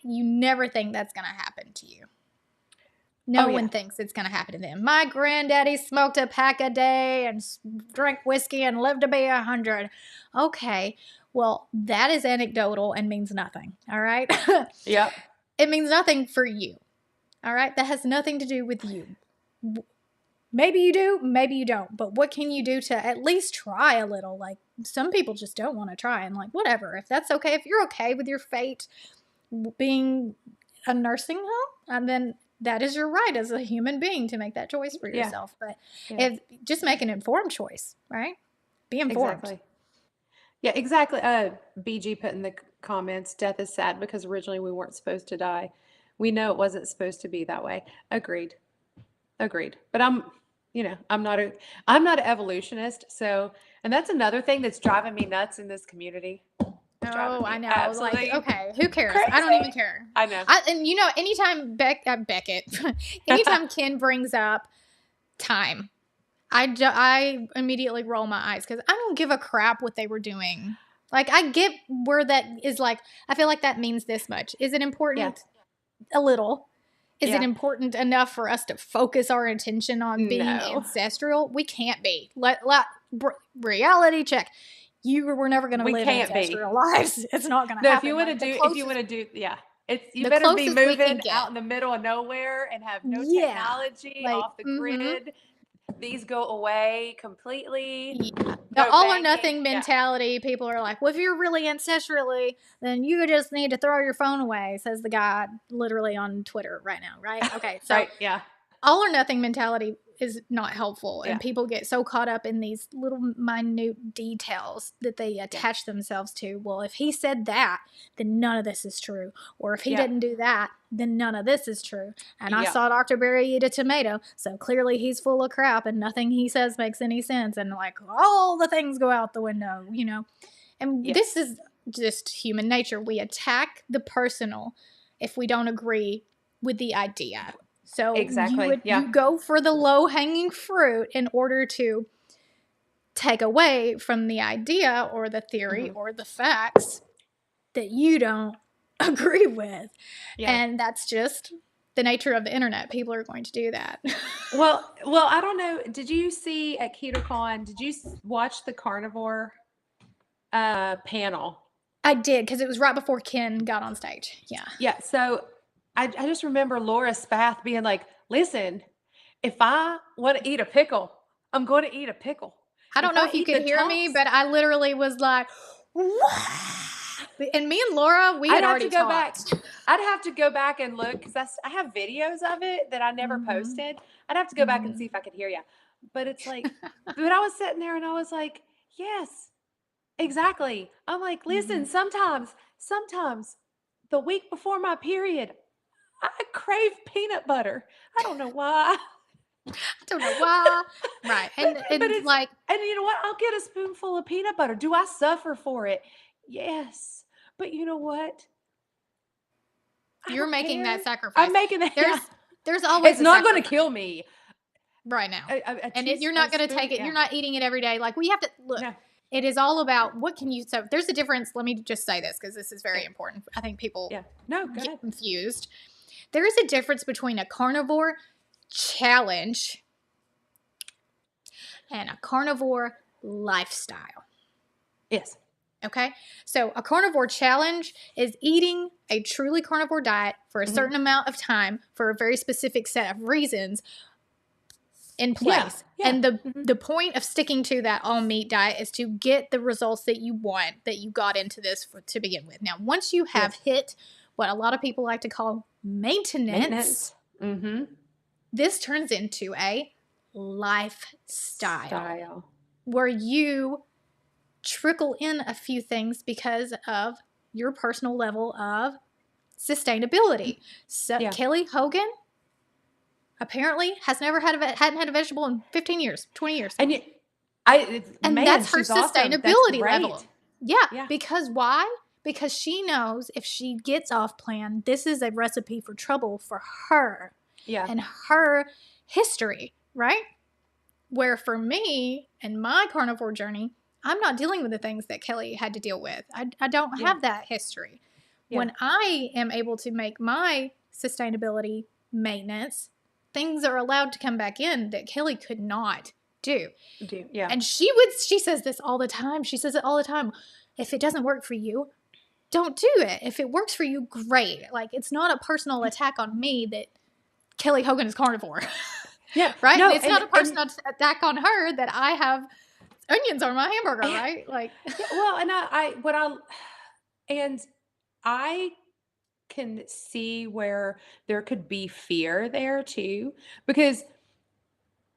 never think that's going to happen to you. Oh No yeah. one thinks it's going to happen to them. My granddaddy smoked a pack a day and drank whiskey and lived to be 100. Okay, well, that is anecdotal and means nothing. All right? Yep. It means nothing for you. All right? That has nothing to do with you. Maybe you do, maybe you don't. But what can you do to at least try a little? Like, some people just don't want to try, and like, whatever. If that's okay, if you're okay with your fate being a nursing home, and then that is your right as a human being to make that choice for Yeah. yourself. But Yeah. if just make an informed choice, right? Be informed. Exactly. Yeah, exactly. BG put in the comments, death is sad because originally we weren't supposed to die. We know it wasn't supposed to be that way. Agreed. Agreed. But I'm not an evolutionist, so and that's another thing that's driving me nuts in this community. It's driving Oh, I me know. Like, absolutely okay, who cares? I don't even crazy. care. I know. And anytime Beckett, anytime Ken brings up time, I immediately roll my eyes because I don't give a crap what they were doing. Like, I get where that is. Like, I feel like that means this much. Is it Yeah. important? A little. Is it Yeah. important enough for us to focus our attention on being No. ancestral? We can't be. Reality check. You were never going to We live can't be. ancestral lives. It's not going to No, happen. Like, yeah. It's you the better be closest we can moving get. out in the middle of nowhere and have no Yeah. technology Like, off the grid. These go away completely. yeah. The No all or banking. nothing Yeah. mentality, people are like, well, if you're really ancestrally, then you just need to throw your phone away, says the guy literally on Twitter right now, right? Okay, so Right. Yeah. all or nothing mentality is not helpful, and Yeah. people get so caught up in these little minute details that they Yeah. attach themselves to. Well, if he said that, then none of this is true, or if he Yeah. didn't do that, then none of this is true. And I Yeah. saw Dr. Barry eat a tomato, so clearly he's full of crap and nothing he says makes any sense, and like all the things go out the window, and Yeah. this is just human nature. We attack the personal if we don't agree with the idea. So Exactly. Yeah. you go for the low hanging fruit in order to take away from the idea or the theory Hmm. or the facts that you don't agree with. Yeah. And that's just the nature of the internet, people are going to do that. Well, I don't know. Did you see at KetoCon, did you watch the carnivore panel? I did, because it was right before Ken got on stage. Yeah. Yeah. So I just remember Laura Spath being like, listen, if I want to eat a pickle, I'm going to eat a pickle. I don't know if you could hear me, but I literally was like, and me and Laura, we had already talked. I'd have to go back and look, because I have videos of it that I never posted. I'd have to go back and see if I could hear you. But it's like, but I was sitting there and I was like, yes, exactly. I'm like, listen, sometimes the week before my period, I crave peanut butter. I don't know why. Right. And it's like, and you know what? I'll get a spoonful of peanut butter. Do I suffer for it? Yes. But you know what? You're making that sacrifice. I'm making that. There's always it's not going to kill me right now. And you're not going to take it. Yeah. You're not eating it every day. Like, we have to look. No. It is all about what can you. So there's a difference. Let me just say this, because this is very important. I think people get confused. There is a difference between a carnivore challenge and a carnivore lifestyle. Yes. Okay. So a carnivore challenge is eating a truly carnivore diet for a certain amount of time for a very specific set of reasons in place. Yeah. And the point of sticking to that all meat diet is to get the results that you want, that you got into this to begin with. Now, once you have hit what a lot of people like to call maintenance. This turns into a lifestyle where you trickle in a few things because of your personal level of sustainability. So Kelly Hogan apparently has never hadn't had a vegetable in 15 years, 20 years. And that's her sustainability level. Yeah. Because why? Because she knows if she gets off plan, this is a recipe for trouble for her. Yeah. And her history, right? Where for me and my carnivore journey, I'm not dealing with the things that Kelly had to deal with. I don't have that history. Yeah. When I am able to make my sustainability maintenance, things are allowed to come back in that Kelly could not do. Yeah. And she says this all the time. She says it all the time. If it doesn't work for you, don't do it. If it works for you, great. Like, it's not a personal attack on me that Kelly Hogan is carnivore. Yeah. Right? No, it's not a personal attack on her that I have onions on my hamburger, right? Like, well, and I can see where there could be fear there too, because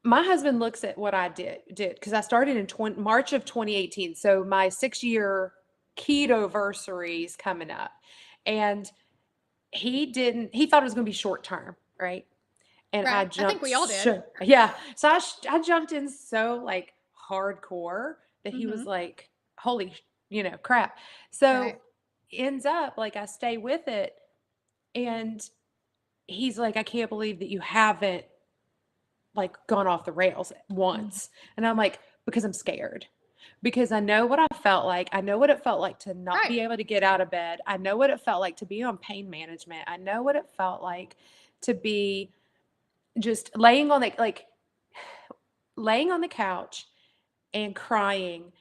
my husband looks at what I did because I started in March of 2018. So my 6-year keto-versary is coming up, and he thought it was going to be short term, right? And I jumped. I think we all did. Yeah. So I jumped in so like hardcore that he was like, holy, crap. So ends up like I stay with it, and he's like, I can't believe that you haven't like gone off the rails once. And I'm like, because I'm scared. Because I know what I felt like. I know what it felt like to not be able to get out of bed. I know what it felt like to be on pain management. I know what it felt like to be just laying on the couch and crying,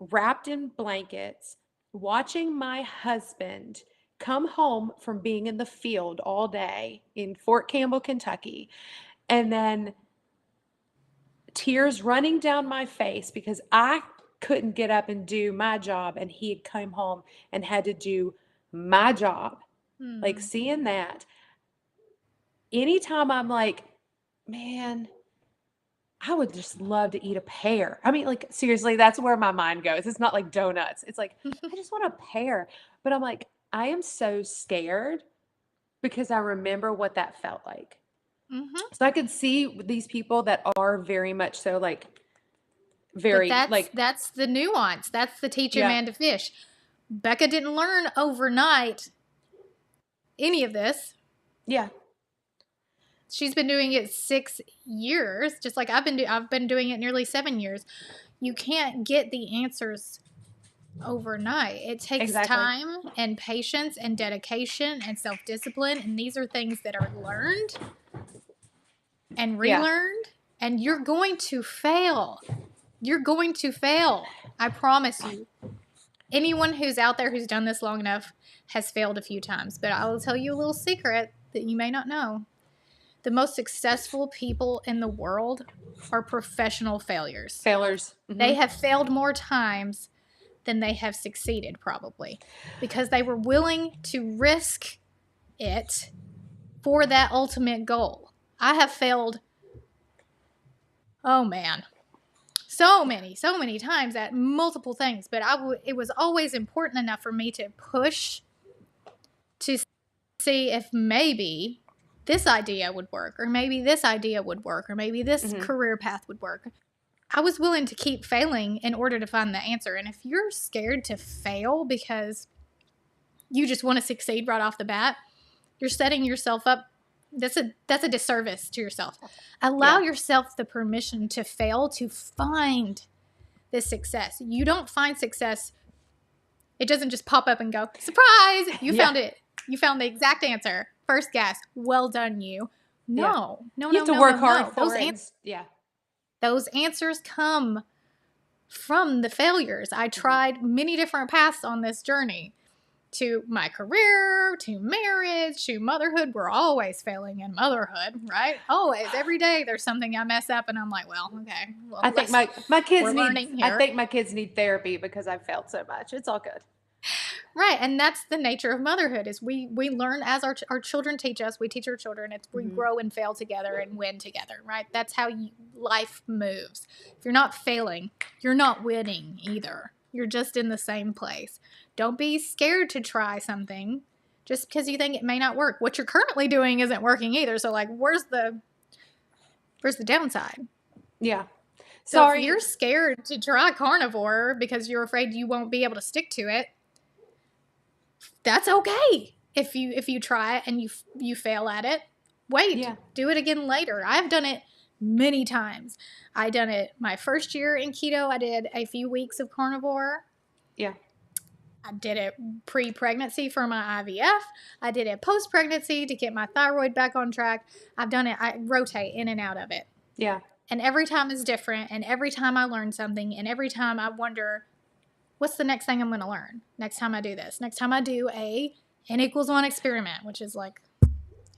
wrapped in blankets, watching my husband come home from being in the field all day in Fort Campbell, Kentucky, and then tears running down my face because I couldn't get up and do my job, and he had come home and had to do my job. Like, seeing that, anytime I'm like, man, I would just love to eat a pear. I mean, like, seriously, that's where my mind goes. It's not like donuts. It's like, I just want a pear. But I'm like, I am so scared because I remember what that felt like. So I could see these people that are very much so like, that's the nuance. That's the teach a man to fish. Bekah didn't learn overnight any of this. Yeah. She's been doing it 6 years, just like I've been doing it nearly 7 years. You can't get the answers overnight. It takes Exactly. time and patience and dedication and self-discipline, and these are things that are learned and Yeah. relearned, and you're going to fail. You're going to fail. I promise you. Anyone who's out there who's done this long enough has failed a few times, but I will tell you a little secret that you may not know. The most successful people in the world are professional failures. Failures. They have failed more times than they have succeeded, probably, because they were willing to risk it for that ultimate goal. I have failed, oh man, so many times at multiple things, but it was always important enough for me to push to see if maybe this idea would work, or maybe this idea would work, or maybe this career path would work. I was willing to keep failing in order to find the answer. And if you're scared to fail because you just want to succeed right off the bat, you're setting yourself up. That's a disservice to yourself. Allow yourself the permission to fail to find this success. You don't find success. It doesn't just pop up and go, surprise, you found it. You found the exact answer. First guess. Well done, you. No. You have to work hard for it. Those answers come from the failures. I tried many different paths on this journey. To my career, to marriage, to motherhood. We're always failing in motherhood, right? Always. Every day there's something I mess up and I'm like, well, okay. Well, I think my kids need therapy because I've failed so much. It's all good. Right. And that's the nature of motherhood is we learn as our children teach us. We teach our children. We grow and fail together and win together, right? That's how life moves. If you're not failing, you're not winning either. You're just in the same place. Don't be scared to try something just because you think it may not work. What you're currently doing isn't working either. So like, where's the downside? Yeah. So if you're scared to try carnivore because you're afraid you won't be able to stick to it, that's okay. If you try it and you fail at it, wait, do it again later. I've done it many times. I done it my first year in keto. I did a few weeks of carnivore. Yeah. I did it pre-pregnancy for my IVF. I did it post-pregnancy to get my thyroid back on track. I've done it. I rotate in and out of it. Yeah. And every time is different. And every time I learn something. And every time I wonder, what's the next thing I'm going to learn? Next time I do this. Next time I do a N=1 experiment, which is like,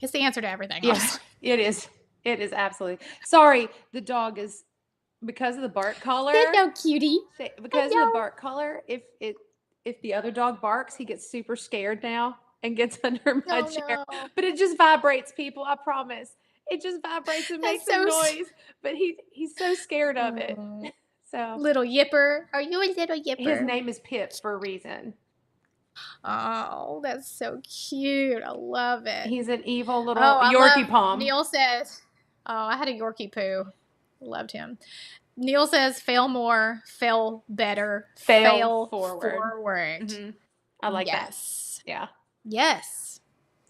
it's the answer to everything. Yes, it is. It is absolutely. Sorry, the dog is, because of the bark collar. Hello, cutie. Because of the bark collar, if the other dog barks, he gets super scared now and gets under my chair. No. But it just vibrates, people. I promise. It just vibrates and makes a noise. But he's so scared of it. So little yipper. Are you a little yipper? His name is Pip for a reason. Oh, that's so cute. I love it. He's an evil little Yorkie Pom. Neil says, I had a Yorkie poo. Loved him. Neil says, fail more, fail better, fail forward. Mm-hmm. I like that. Yes. Yeah. Yes.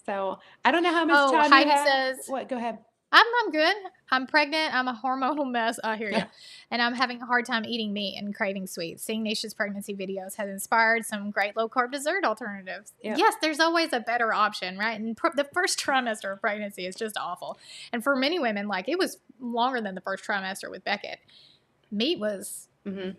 So I don't know how much time Heidi you have. Says, what? Go ahead. I'm good. I'm pregnant. I'm a hormonal mess. I hear you. And I'm having a hard time eating meat and craving sweets. Seeing Nisha's pregnancy videos has inspired some great low-carb dessert alternatives. Yep. Yes, there's always a better option, right? And the first trimester of pregnancy is just awful. And for many women, like, it was longer than the first trimester with Beckett. Meat was,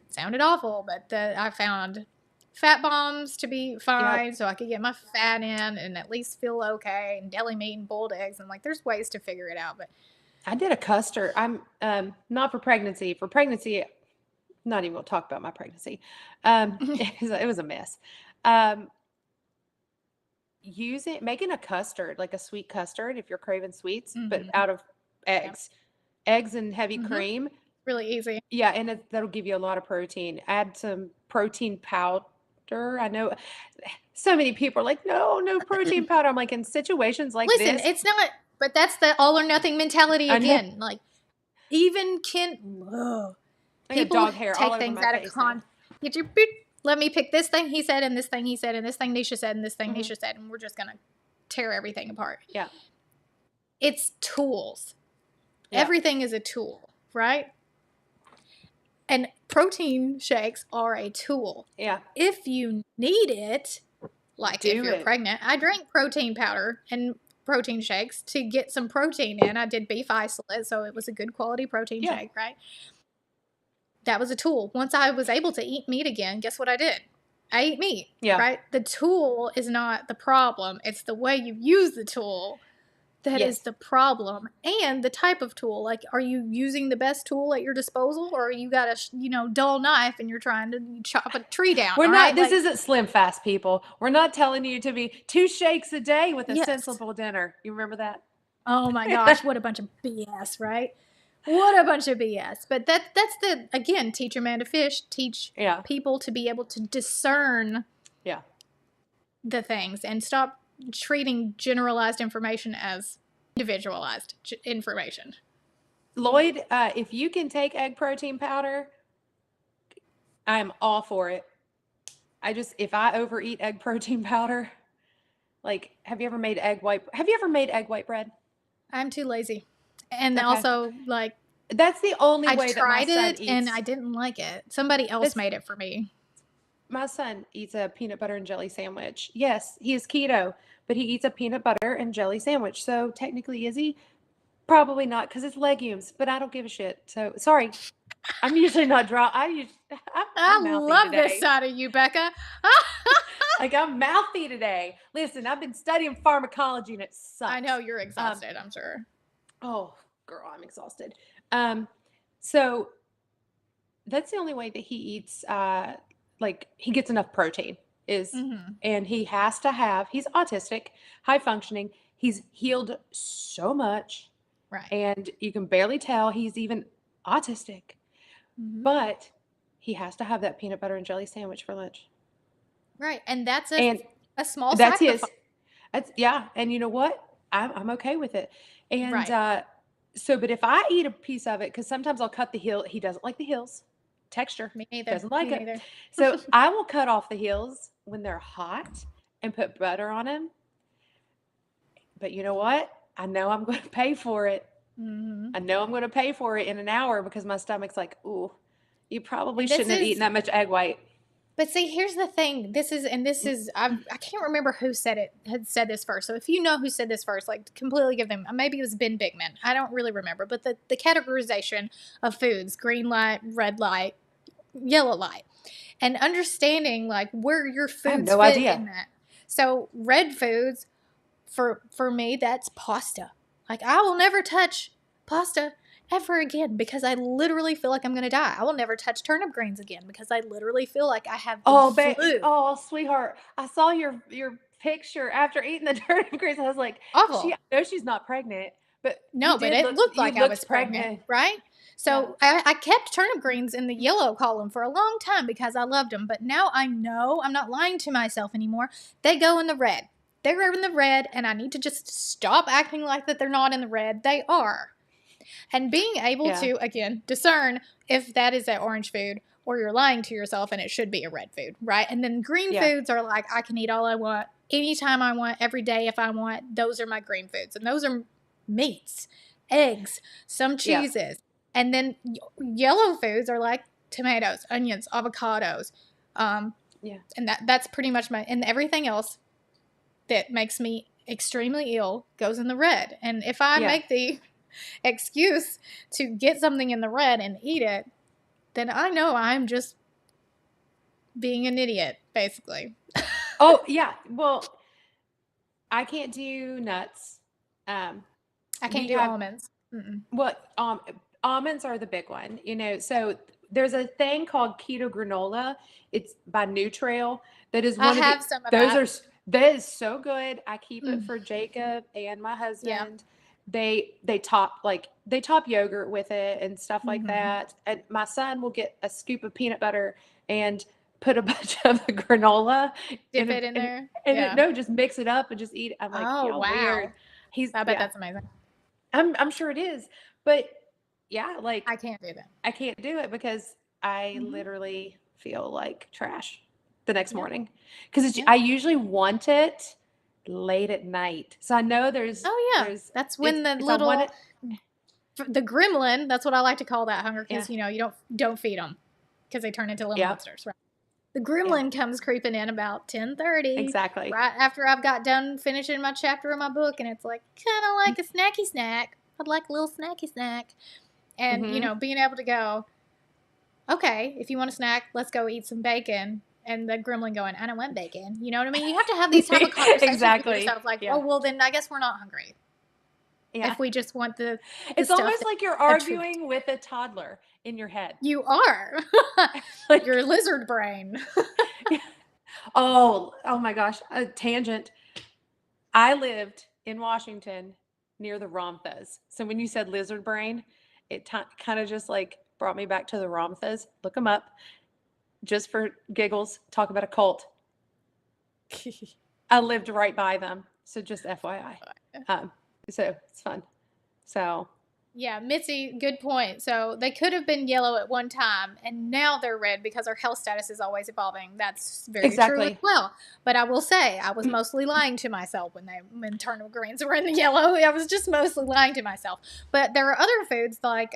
sounded awful, but I found fat bombs to be fine, so I could get my fat in and at least feel okay, and deli meat and boiled eggs. And like, there's ways to figure it out. But I did a custard. I'm not for pregnancy. For pregnancy, not even going to talk about my pregnancy. It was a mess. Making a custard, like a sweet custard, if you're craving sweets, but out of eggs, and heavy cream. Really easy. Yeah, and that'll give you a lot of protein. Add some protein powder. I know so many people are like, no protein powder. I'm like, in situations like this. Listen, it's not, but that's the all or nothing mentality again. Like, even people dog hair take things out of context. Let me pick this thing he said, and this thing he said, and this thing Nisha said, and this thing Nisha said, and we're just going to tear everything apart. Yeah. It's tools. Yeah. Everything is a tool, right? And protein shakes are a tool. Yeah. If you need it, like if Do you're it. pregnant, I drank protein powder and protein shakes to get some protein in. I did beef isolate, so it was a good quality protein Yeah. shake, right? That was a tool. Once I was able to eat meat again, guess what I did? I ate meat, Yeah. right? The tool is not the problem. It's the way you use the tool that is Yes. the problem, and the type of tool. Like, are you using the best tool at your disposal, or you got a dull knife and you're trying to chop a tree down? We're All not, right, this like, isn't Slim Fast, people. We're not telling you to be 2 shakes a day with a yes. sensible dinner. You remember that? Oh my gosh, what a bunch of BS, right? What a bunch of BS. But that's the, again, teach a man to fish, teach Yeah. people to be able to discern Yeah. the things and stop treating generalized information as individualized information. Lloyd, if you can take egg protein powder, I'm all for it. If I overeat egg protein powder, like, have you ever made egg white bread? I'm too lazy. And Okay. also, like, That's the only I way that my tried son it and eats. I didn't like it. Somebody else made it for me. My son eats a peanut butter and jelly sandwich. Yes, he is keto, but he eats a peanut butter and jelly sandwich. So technically, is he? Probably not, because it's legumes, but I don't give a shit. So sorry. I'm usually not I'm I mouthy love this today. side of you, Bekah. Like, I'm mouthy today. Listen, I've been studying pharmacology and it sucks. I know you're exhausted, I'm sure. Oh, girl, I'm exhausted. So that's the only way that he eats, like, he gets enough protein is, and he has to have, he's autistic, high functioning. He's healed so much. Right. And you can barely tell he's even autistic. But he has to have that peanut butter and jelly sandwich for lunch. Right. And that's And a small that's sacrifice. yeah. And you know what? I'm okay with it. And Right. but if I eat a piece of it, because sometimes I'll cut the heel, he doesn't like the heels. Texture. Me neither. Doesn't like Me it. neither. So I will cut off the heels when they're hot and put butter on them. But you know what? I know I'm going to pay for it. I know I'm going to pay for it in an hour because my stomach's like, ooh, you probably shouldn't have eaten that much egg white. But see, here's the thing. I can't remember who had said this first. So if you know who said this first, like, completely give them, maybe it was Ben Bigman. I don't really remember. But the categorization of foods, green light, red light, yellow light, and understanding, like, where your foods no fit idea. in that. So red foods, for me, that's pasta. Like, I will never touch pasta ever again because I literally feel like I'm going to die. I will never touch turnip greens again because I literally feel like I have the flu. Oh, sweetheart. I saw your picture after eating the turnip greens. I was like, Awful. I know she's not pregnant, but no, but it looked like I was pregnant, right? So yeah. I kept turnip greens in the yellow column for a long time because I loved them. But now I know I'm not lying to myself anymore. They go in the red. They're in the red, and I need to just stop acting like that they're not in the red. They are. And being able to, again, discern if that is an orange food or you're lying to yourself and it should be a red food, right? And then green foods are like, I can eat all I want, anytime I want, every day if I want. Those are my green foods. And those are meats, eggs, some cheeses. Yeah. And then yellow foods are like tomatoes, onions, avocados. And that's pretty much and everything else that makes me extremely ill goes in the red. And if I make the excuse to get something in the red and eat it, then I know I'm just being an idiot, basically. Oh, yeah. Well, I can't do nuts. I can't do almonds. Well, almonds are the big one, so there's a thing called keto granola. It's by Nutrail. That is one of some of those. That is so good. I keep it for Jacob and my husband. Yeah. They top yogurt with it and stuff like that. And my son will get a scoop of peanut butter and put a bunch of the granola. Dip it in there. And no, just mix it up and just eat it. I'm like, oh, wow. Weird. I bet that's amazing. I'm sure it is. But yeah, like, I can't do that. I can't do it because I literally feel like trash the next morning. Because I usually want it late at night. So I know there's... Oh, yeah. That's when the gremlin, that's what I like to call that hunger, because Yeah. you don't feed them because they turn into little Yeah. monsters, right? The Yeah. gremlin comes creeping in about 10:30, Exactly. right after I've got done finishing my chapter of my book, and it's like, kind of like a snacky snack. I'd like a little snacky snack. And, Mm-hmm. being able to go, okay, if you want a snack, let's go eat some bacon. And the gremlin going, I don't want bacon. You know what I mean? You have to have these type of conversations with Exactly. yourself, like, Yeah. oh, well, then I guess we're not hungry. Yeah. If we just want the It's stuff almost that like you're a treat. arguing with a toddler in your head. You are. Like, Your lizard brain. oh my gosh, a tangent. I lived in Washington near the Ramthas. So when you said lizard brain, it kind of just like brought me back to the Ramthas. Look them up just for giggles. Talk about a cult. I lived right by them. So just FYI. So it's fun. So Yeah, Mitzi, good point. So they could have been yellow at one time, and now they're red because our health status is always evolving. That's very true as exactly. well. But I will say, I was mostly lying to myself when turnip greens were in the yellow. I was just mostly lying to myself. But there are other foods like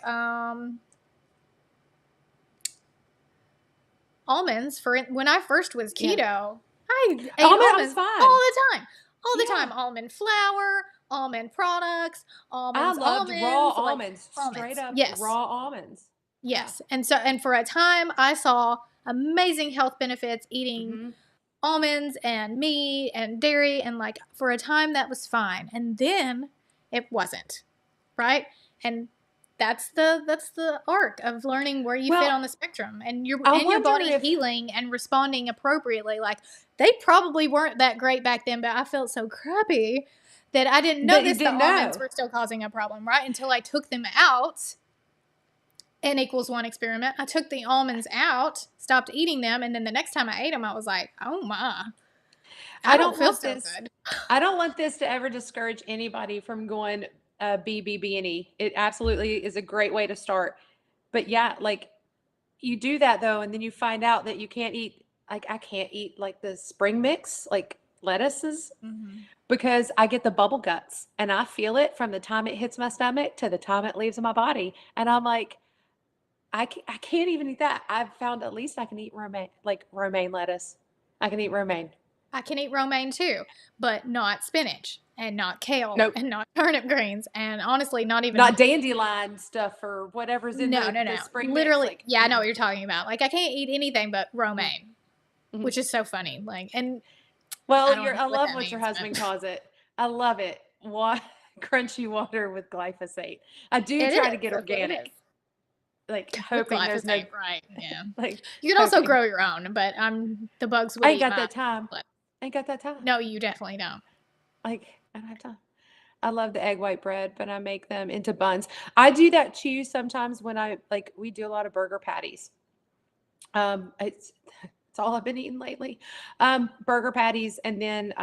almonds. When I first was keto, I ate almonds fine. all the time. All the Yeah. time. Almond flour, almond products, almonds. I loved raw like, almonds, straight up Yes. raw almonds. Yes. Yeah. And for a time I saw amazing health benefits eating almonds and meat and dairy, and like for a time that was fine. And then it wasn't. Right? And that's the arc of learning where you fit on the spectrum, and your body healing and responding appropriately. Like, they probably weren't that great back then, but I felt so crappy that I didn't notice the almonds were still causing a problem, right? Until I took them out. N equals 1 experiment. I took the almonds out, stopped eating them, and then the next time I ate them, I was like, oh my, I don't feel so good. I don't want this to ever discourage anybody from going BBB&E. It absolutely is a great way to start. But yeah, like you do that though, and then you find out that you can't eat, like I can't eat like the spring mix, like lettuces, because I get the bubble guts and I feel it from the time it hits my stomach to the time it leaves my body. And I'm like, I can't even eat that. I've found at least I can eat romaine lettuce. I can eat romaine. I can eat romaine too, but not spinach and not kale and not turnip greens, and honestly not dandelion stuff or whatever's in the spring literally mix. I know what you're talking about. Like, I can't eat anything but romaine, which is so funny. Like, and I love what your husband calls it. I love it. Crunchy water with glyphosate. I do try to get organic. Like hoping there's no right. Yeah. Like you can also grow your own, but the bugs would I ain't got that time. I ain't got that time. No, you definitely don't. Like, I don't have time. I love the egg white bread, but I make them into buns. I do that too sometimes when we do a lot of burger patties. It's all I've been eating lately. Burger patties, and then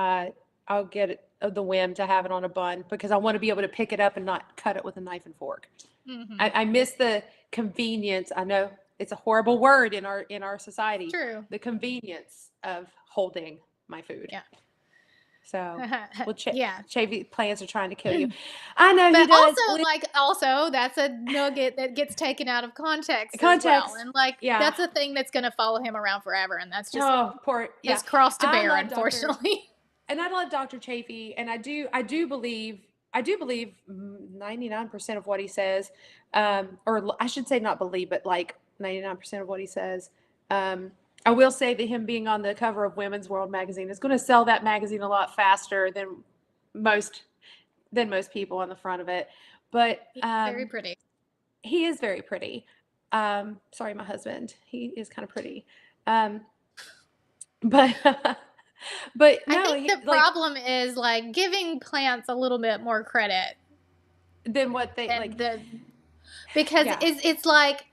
I'll get the whim to have it on a bun because I want to be able to pick it up and not cut it with a knife and fork. I miss the convenience. I know it's a horrible word in our society. True. The convenience of holding my food. Yeah. So, well, yeah, Chavy plans are trying to kill you. I know, but he does. Also, that's a nugget that gets taken out of context as well, and that's a thing that's going to follow him around forever, and that's just his cross to bear, unfortunately. And I love Dr. Chafee, and I do believe 99% of what he says, or I should say not believe, but like 99% of what he says. I will say that him being on the cover of Women's World magazine is going to sell that magazine a lot faster than most people on the front of it. But he's very pretty. He is very pretty. Sorry, my husband. He is kind of pretty. But but no, I think the problem is like giving plants a little bit more credit than what they because it's like,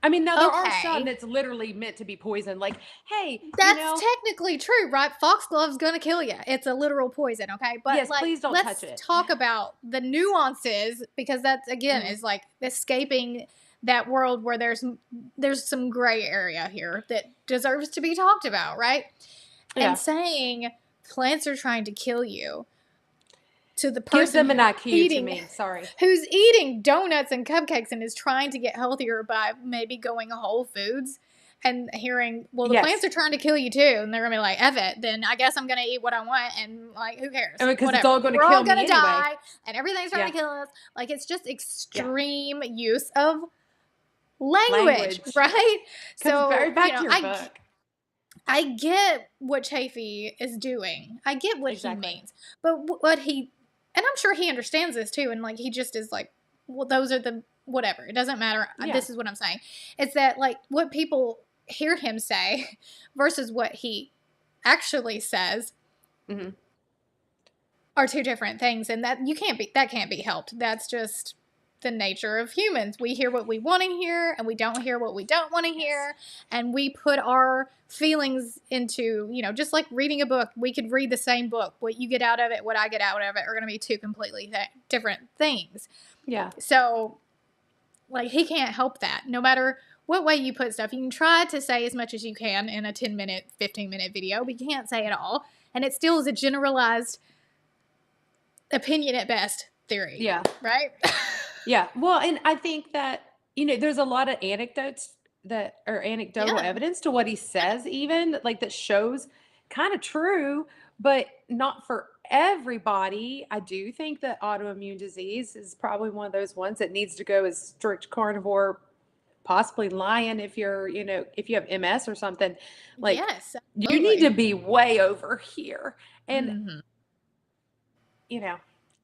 I mean, now there are some that's literally meant to be poison. Like, hey, that's technically true, right? Foxglove's gonna kill you. It's a literal poison, okay? But yes, please don't touch it. Let's talk about the nuances, because that's again is like escaping that world where there's some gray area here that deserves to be talked about, right? Yeah. And saying plants are trying to kill you. to the Gives person them an IQ to me. Sorry. who's eating donuts and cupcakes and is trying to get healthier by maybe going Whole Foods and hearing, well, the plants Yes. are trying to kill you too, and they're gonna be like, F it, then I guess I'm gonna eat what I want, and like, who cares? I mean, because it's Whatever. all going to We're all kill me gonna anyway. die, and everything's trying Yeah. to kill us. Like, it's just Yeah. extreme use of language, Language. right? Comes So, very back to your book. I get what Chafee is doing. I get what he Exactly. means. But what he, and I'm sure he understands this too, and like he just is like, well, those are the, whatever. It doesn't matter. Yeah. This is what I'm saying. It's that like what people hear him say versus what he actually says Mm-hmm. are two different things. And that can't be helped. That's just the nature of humans. We hear what we want to hear and we don't hear what we don't want to hear. And we put our feelings into, you know, just like reading a book. We could read the same book. What you get out of it, what I get out of it are going to be two completely different things. Yeah. So, like, he can't help that. No matter what way you put stuff, you can try to say as much as you can in a 10-minute, 15-minute video, but you can't say it all. And it still is a generalized opinion at best theory. Yeah. Right? Yeah. Well, and I think that, you know, there's a lot of anecdotes that are anecdotal evidence to what he says, even like that shows kind of true, but not for everybody. I do think that autoimmune disease is probably one of those ones that needs to go as strict carnivore, possibly lion if you're, you know, if you have MS or something. Like, yes. you need to be way over here. And, you know,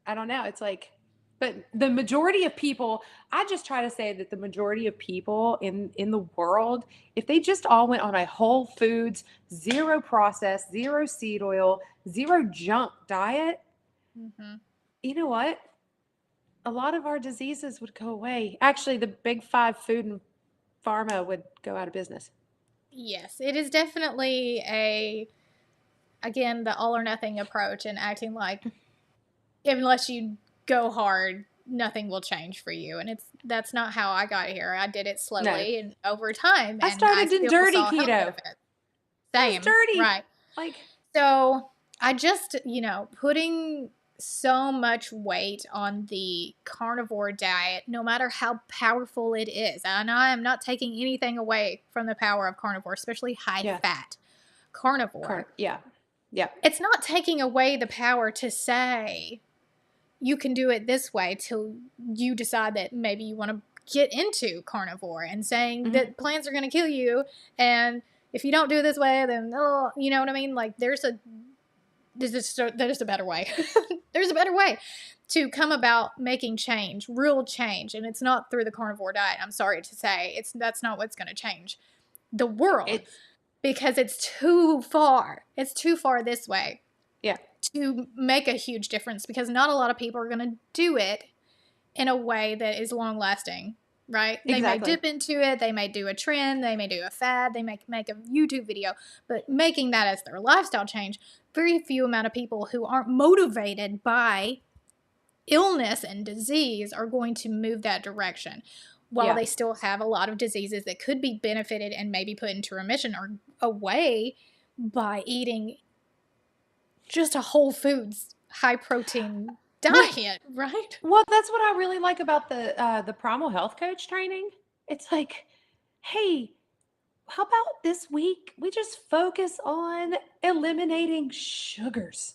I don't know. It's like, but the majority of people, I just try to say that the majority of people in the world, if they just all went on a whole foods, zero processed, zero seed oil, zero junk diet, you know what? A lot of our diseases would go away. Actually, the big five food and pharma would go out of business. Yes, it is definitely again, the all or nothing approach and acting like unless you go hard, nothing will change for you. And that's not how I got here. I did it slowly and over time. I started in dirty keto. Same. Dirty. Right. Like, so I just, you know, putting so much weight on the carnivore diet, no matter how powerful it is. And I am not taking anything away from the power of carnivore, especially high fat carnivore. Yeah. It's not taking away the power to say you can do it this way till you decide that maybe you want to get into carnivore and saying that plants are going to kill you. And if you don't do it this way, then, oh, you know what I mean? Like there's a better way. There's a better way to come about making change, real change. And it's not through the carnivore diet. I'm sorry to say that's not what's going to change the world because it's too far. It's too far this way. Yeah. To make a huge difference because not a lot of people are going to do it in a way that is long lasting, right? They may dip into it. They may do a trend. They may do a fad. They may make a YouTube video, but making that as their lifestyle change, very few amount of people who aren't motivated by illness and disease are going to move that direction. While they still have a lot of diseases that could be benefited and maybe put into remission or away by eating just a whole foods, high protein diet, right? Well, that's what I really like about the Primal Health Coach training. It's like, hey, how about this week we just focus on eliminating sugars?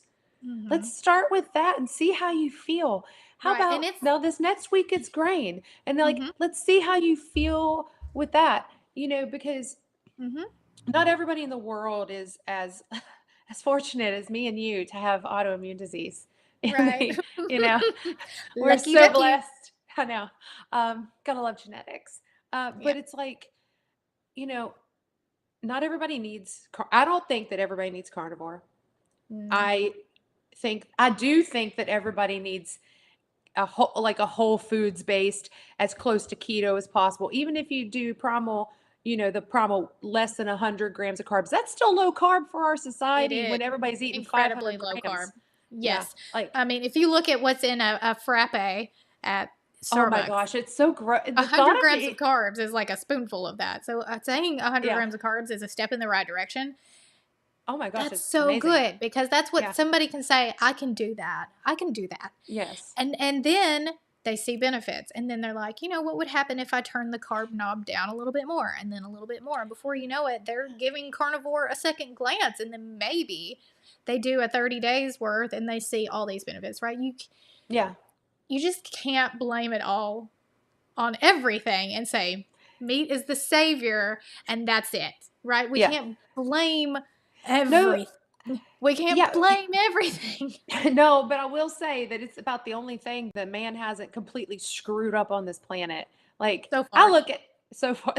Let's start with that and see how you feel. How about now this next week it's grain, and like let's see how you feel with that. You know, because not everybody in the world is as fortunate as me and you to have autoimmune disease. Right. You know, we're so blessed. I know. Gotta love genetics. But it's like, you know, not everybody needs, I don't think that everybody needs carnivore. I do think that everybody needs a whole foods based, as close to keto as possible. Even if you do primal, you know, the primal less than 100 grams of carbs, that's still low carb for our society when everybody's eating incredibly 500 low grams. carb. Yes. Yeah, like, I mean, if you look at what's in a frappe at Starbucks. Oh my gosh, it's so gross. 100 grams of carbs is like a spoonful of that. So saying 100 grams of carbs is a step in the right direction. Oh my gosh, That's it's so amazing. good because that's what Yeah. somebody can say, I can do that. I can do that. Yes. And then they see benefits and then they're like, what would happen if I turn the carb knob down a little bit more and then a little bit more? And before you know it, they're giving carnivore a second glance and then maybe they do a 30 days worth and they see all these benefits, right? Yeah. You just can't blame it all on everything and say meat is the savior and that's it, right? We Yeah. can't blame No, everything. We can't yeah. blame everything. No, but I will say that it's about the only thing that man hasn't completely screwed up on this planet. Like, So I far. look at so far.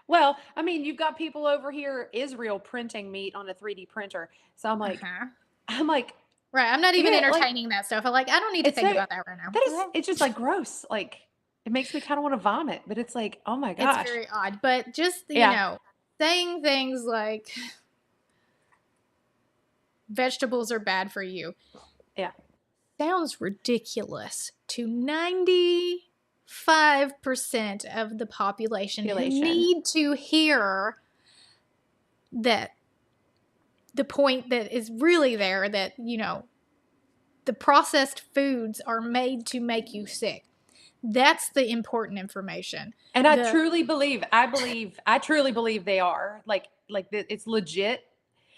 Well, I mean, you've got people over here, Israel, printing meat on a 3D printer. So Uh-huh. I'm like, Right. I'm not even yeah, like entertaining that stuff. I don't need to it's think so about that right now. that is, Okay. it's just like gross. Like, it makes me kind of want to vomit. But it's like, oh my It's gosh, very odd. But just, yeah, saying things like vegetables are bad for you yeah, sounds ridiculous to 95% of the population who population. need to hear that the point that is really there that, the processed foods are made to make you sick. That's the important information. And The I truly believe they are it's legit.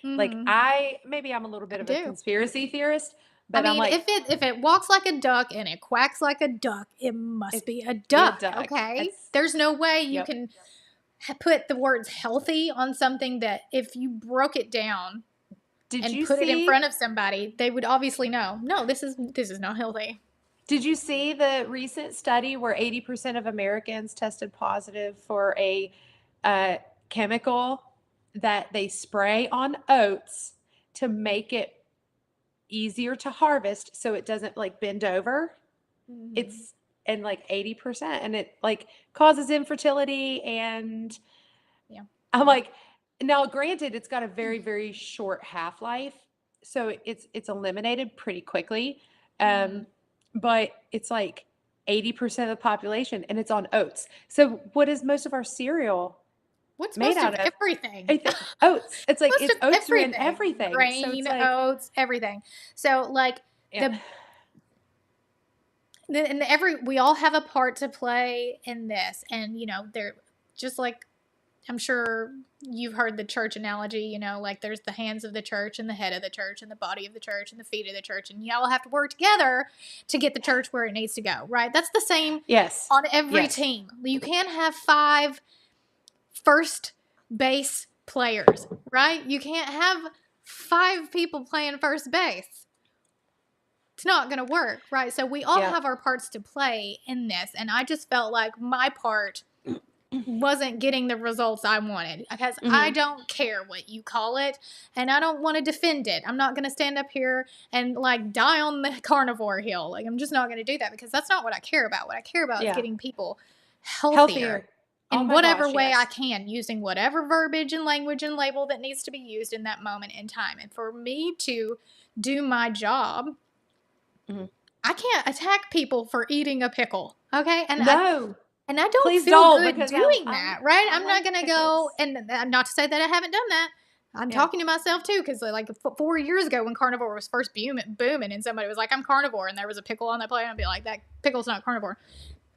Like mhm, maybe I'm a little bit I of a do. conspiracy theorist, I but I'm mean, like, if it walks like a duck and it quacks like a duck, it must it's be a be a duck, duck. okay? It's There's no way you yep. can put the words healthy on something that if you broke it down Did and you put it in see front of somebody, they would obviously know. No, this is not healthy. did you see the recent study where 80% of Americans tested positive for a uh, chemical that they spray on oats to make it easier to harvest so it doesn't like bend over? Mhm. It's and like 80% and it like causes infertility and Yeah. I'm like, now granted it's got a very very short half-life, so it's eliminated pretty quickly. Mhm. um but it's like 80% of the population and it's on oats. So what is most of our cereal What's made most of out of? everything? Oats. It's like Most it's of oats are in everything. everything, so it's Grain, like oats, everything. So yeah. the and every we all have a part to play in this, and they're just like I'm sure you've heard the church analogy. Like there's the hands of the church and the head of the church and the body of the church and the feet of the church, and y'all have to work together to get the church where it needs to go. Right? That's the same Yes. on every Yes. team. You can't have 5 first base players, right? You can't have 5 people playing first base. It's not going to work, right? So we all Yeah. have our parts to play in this, and I just felt like my part wasn't getting the results I wanted because I Hmm. don't care what you call it and I don't want to defend it. I'm not going to stand up here and like die on the carnivore hill. Like I'm just not going to do that because that's not what I care about. What I care about is Yeah. getting people healthier Healthier. Oh in my whatever gosh, way I yes. can, using whatever verbiage and language and label that needs to be used in that moment in time. And for me to do my job, Mhm. I can't attack people for eating a pickle. Okay? No, And I don't please feel don't good because I doing that, right? I I'm not like going to go, pickles. and not to say that I haven't done that. I'm Yeah. talking to myself too, because like 4 years ago when carnivore was first booming, and somebody was like, I'm carnivore, and there was a pickle on that plate, I'd be like, that pickle's not carnivore.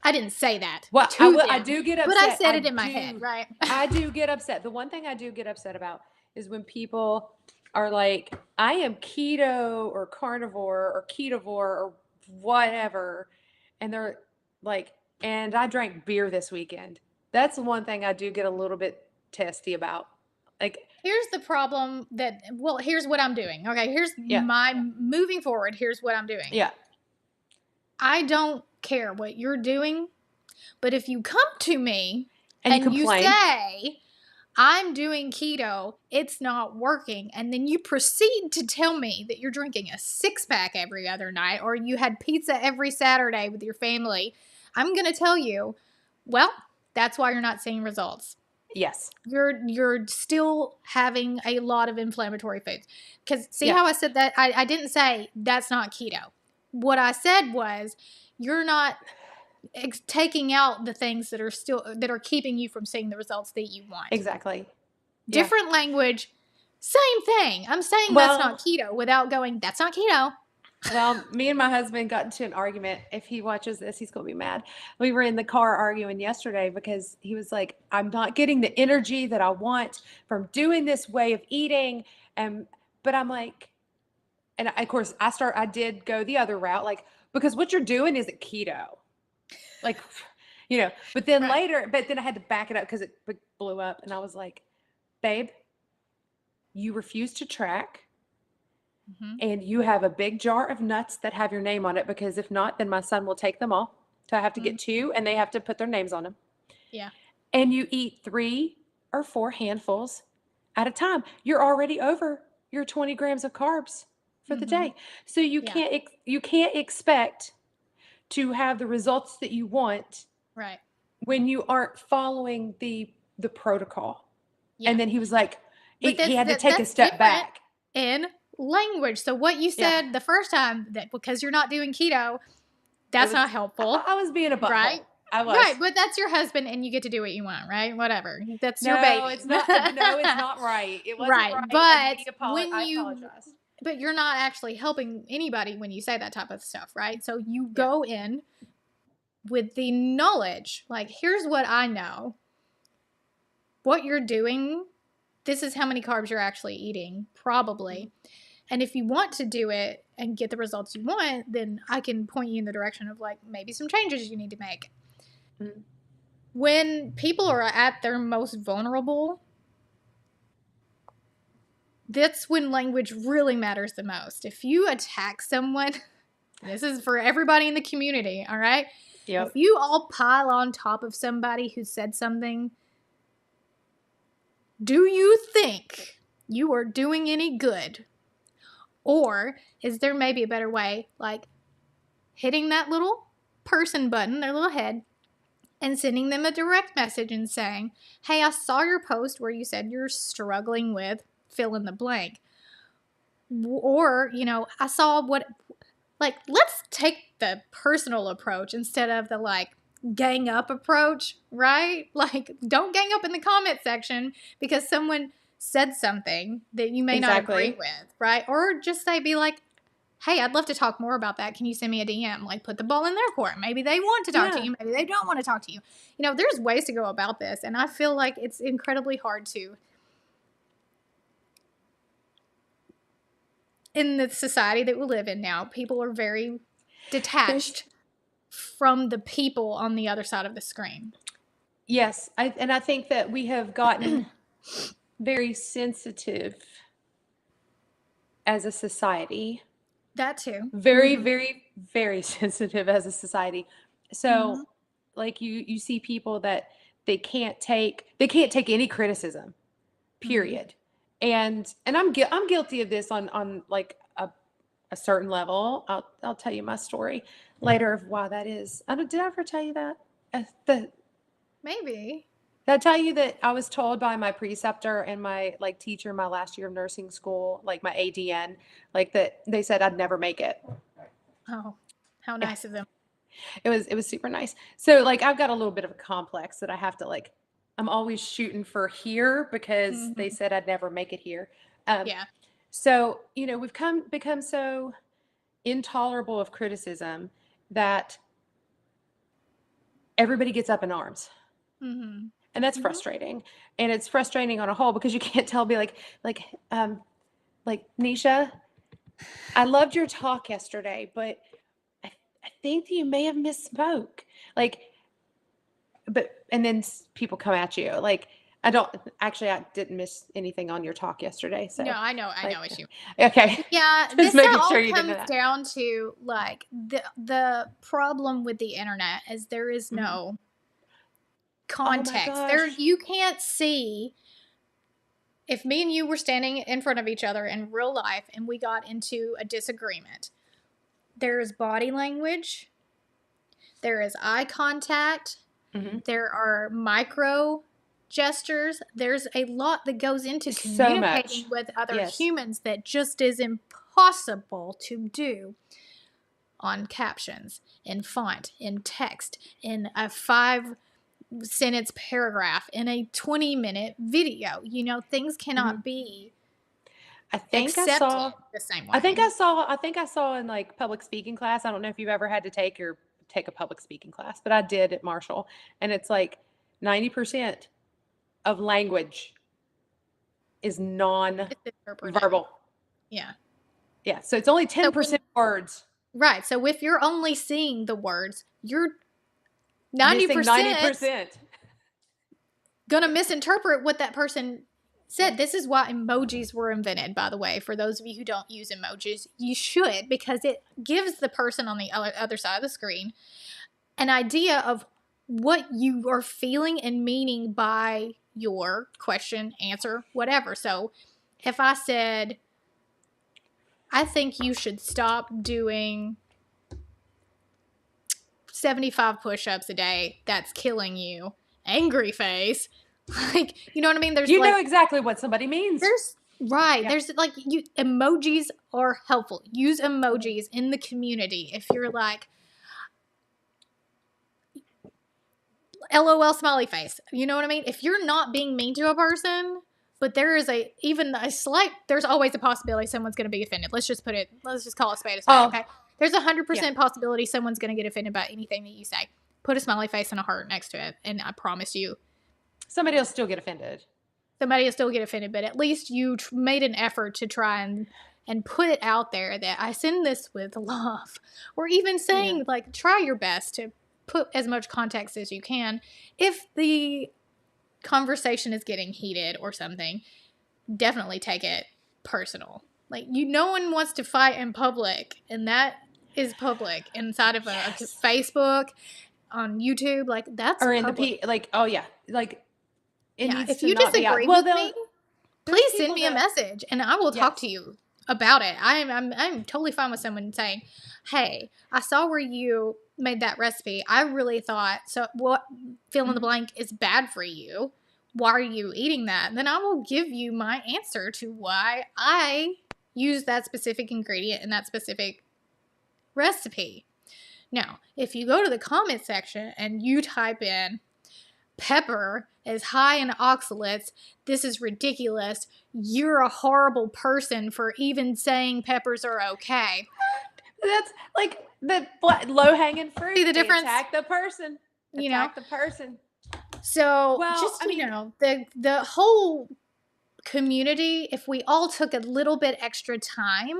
I didn't say that Well, to I them, do get but I upset. said it in my head, right? I do get upset. The one thing I do get upset about is when people are like, I am keto or carnivore or ketovore or whatever. And they're like, and I drank beer this weekend. That's the one thing I do get a little bit testy about. Like, Here's the problem here's what I'm doing. Okay, here's yeah, my moving forward. Here's what I'm doing. yeah. I don't care what you're doing, but if you come to me And you and you complain. say, I'm doing keto, it's not working, and then you proceed to tell me that you're drinking a 6-pack every other night or you had pizza every Saturday with your family, I'm going to tell you, well, that's why you're not seeing results. Yes. You're still having a lot of inflammatory foods. Because see Yeah. how I said that? I didn't say that's not keto. What I said was you're not taking out the things that are keeping you from seeing the results that you want. Exactly. Yeah. Different language, Same thing. I'm saying that's not Well, keto without going, that's not keto. well, me and my husband got into an argument. If he watches this, he's going to be mad. We were in the car arguing yesterday because he was like, I'm not getting the energy that I want from doing this way of eating. And, but I'm like, and of course I did go the other route, like, because what you're doing isn't keto. Like, but then Right. later, but then I had to back it up because it blew up. And I was like, babe, you refuse to track. Mm-hmm. And you have a big jar of nuts that have your name on it, because if not, then my son will take them all. So I have to Mm-hmm. get two and they have to put their names on them. Yeah. And you eat 3 or 4 handfuls at a time. You're already over your 20 grams of carbs for the Mm-hmm. day. So Yeah. you can't expect to have the results that you want Right. when you aren't following the protocol. Yeah. And then he was like, But he had to take a that's step different back. in language. So what you Yeah. said the first time, that because you're not doing keto, It that's was not helpful, I was being a butthole. right? I was. Right, but that's your husband and you get to do what you want, right? Whatever. That's your No, baby. it's not. No, it's not right. It wasn't Right. right, and But when I you apologize. but you're not actually helping anybody when you say that type of stuff, right? So you Yeah. go in with the knowledge, like, here's what I know. What you're doing, this is how many carbs you're actually eating, probably. And if you want to do it and get the results you want, then I can point you in the direction of, like, maybe some changes you need to make. Mm-hmm. When people are at their most vulnerable, that's when language really matters the most. If you attack someone, this is for everybody in the community, all right? Yep. If you all pile on top of somebody who said something, do you think you are doing any good? Or is there maybe a better way, like hitting that little person button, their little head, and sending them a direct message and saying, hey, I saw your post where you said you're struggling with fill in the blank. Or, I saw what, like, let's take the personal approach instead of the, like, gang up approach, right? Like, don't gang up in the comment section because someone said something that you may not agree Exactly. with, right? Or just be like, hey, I'd love to talk more about that. Can you send me a DM? Like, put the ball in their court. Maybe they want to talk to Yeah. you. Maybe they don't want to talk to you. There's ways to go about this. And I feel like it's incredibly hard to. In the society that we live in now, people are very detached from the people on the other side of the screen. Yes, I think that we have gotten very sensitive as a society. That too. Very, very, very sensitive as a society. So, Mm-hmm. like, you see people that they can't take any criticism, Mm-hmm. period. And I'm guilty of this on like a certain level. I'll tell you my story later of why that is. Did I ever tell you that? Did Maybe. I tell you that I was told by my preceptor and my like teacher in my last year of nursing school, like my ADN, like that they said I'd never make it. Oh, how Yeah, nice of them. it was super nice. So like I've got a little bit of a complex that I have to like. I'm always shooting for here because they Mm-hmm. said I'd never make it here. Um, Yeah. so we've become so intolerable of criticism that everybody gets up in arms. Mm-hmm. And that's Mm-hmm. frustrating. And it's frustrating on a whole because you can't tell me like Nisha, I loved your talk yesterday, but I think you may have misspoke. Like, and then people come at you. Like, I didn't miss anything on your talk yesterday. No, So, I know like, what you. okay. Yeah, Just this making all sure you didn't know comes that. down to, like, the problem with the internet is there is Mhm. no Oh my context. gosh. You can't see if me and you were standing in front of each other in real life and we got into a disagreement. There is body language, there is eye contact, Mhm. there are micro gestures. There's a lot that goes into So much. communicating with other Yes. humans that just is impossible to do on captions, in font, in text, in a 5-sentence paragraph, in a 20-minute video. Things cannot Mhm. be I think I accept saw it the same I think way. I saw I think I saw in, like, public speaking class. I don't know if you've ever had to take a public speaking class, but I did at Marshall, and it's like 90% of language is It's interpreted. non-verbal. Yeah. Yeah, so it's only So when 10% words, right, so if you're only seeing the words, you're missing 90% 90%. gonna misinterpret what that person said. This is why emojis were invented, by the way. For those of you who don't use emojis, you should, because it gives the person on the other side of the screen an idea of what you are feeling and meaning by your question, answer, whatever. So if I said, I think you should stop doing 75 push-ups a day, that's killing you, angry face, like, you know what I mean? You know exactly what somebody means. Right, Yeah. there's like, emojis are helpful. Use emojis in the community. If you're like, LOL smiley face, you know what I mean? If you're not being mean to a person, but there is there's always a possibility someone's going to be offended. Let's just call a spade, Oh, okay? There's a 100% yeah. possibility someone's going to get offended by anything that you say. Put a smiley face and a heart next to it, and I promise you, Somebody will still get offended. somebody will still get offended, but at least you made an effort to try and put it out there that I send this with love. Or even saying, like, try your best to put as much context as you can. If the conversation is getting heated or something, definitely take it personal. Like, no one wants to fight in public, and that is public inside of a Facebook, on YouTube. Like, that's Or in public. oh yeah, like it needs If to you not be out. disagree Well, with me, there's please send people me a that message and I will talk to yes. you about it. I'm totally fine with someone saying, "Hey, I saw where you made that recipe. I really thought so. What fill in the blank is bad for you? Why are you eating that?" And then I will give you my answer to why I use that specific ingredient in that specific recipe. Now, if you go to the comment section and you type in, "Pepper is high in oxalates. This is ridiculous. You're a horrible person for even saying peppers are okay." That's like the low hanging fruit. See the They difference? attack the person. You know? Attack the person. So Well, just, I mean, the whole community, if we all took a little bit extra time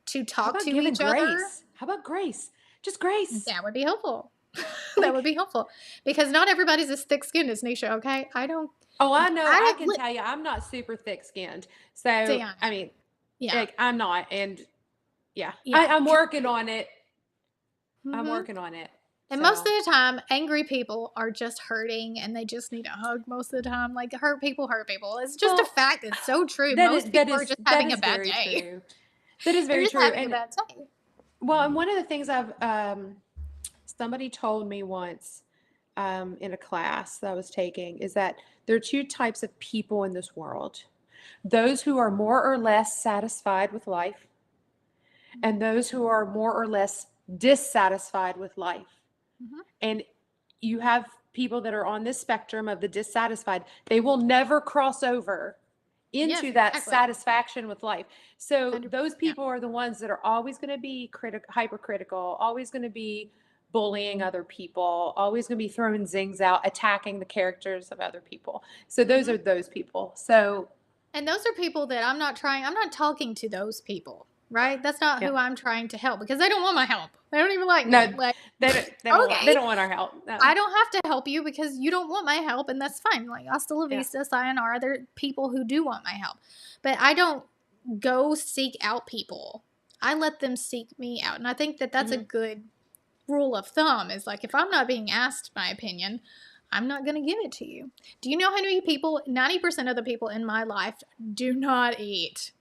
to how talk about to giving each other, grace? How about grace? Just grace. that would be helpful. Like, That would be helpful. Because not everybody's as thick skinned as Nisha, okay? oh, I know. I I can tell you, I'm not super thick skinned. So, Diana. I mean, Yeah. like, I'm not. And yeah, Yeah. I'm working on it. I'm Mhm. working on it. And most of the time, angry people are just hurting and they just need a hug most of the time. Like, hurt people hurt people. It's just a fact. It's so true. Most people are just having a bad day. True. That is They're very just true. having a And bad day. well, and one of the things somebody told me once in a class that I was taking is that there are two types of people in this world: those who are more or less satisfied with life, and those who are more or less dissatisfied with life. Mhm. And you have people that are on this spectrum of the dissatisfied. They will never cross over Yes, into that exactly. satisfaction with life. So 100%. those people are the ones that are always going to be hypercritical, always going to be bullying other people, always going to be throwing zings out, attacking the characters of other people. So those Mhm. are those people. So And those are people that I'm not talking to those people, right? That's not yeah. who I'm trying to help because they don't want my help. They don't even like me. No, Like, they okay, don't want our help. No. I don't have to help you because you don't want my help, and that's fine. Like, hasta la Yeah. vista, sayonara. There are people who do want my help, but I don't go seek out people. I let them seek me out, and I think that that's a good rule of thumb. Is like, if I'm not being asked my opinion, I'm not going to give it to you. Do you know how many people? 90% of the people in my life do not eat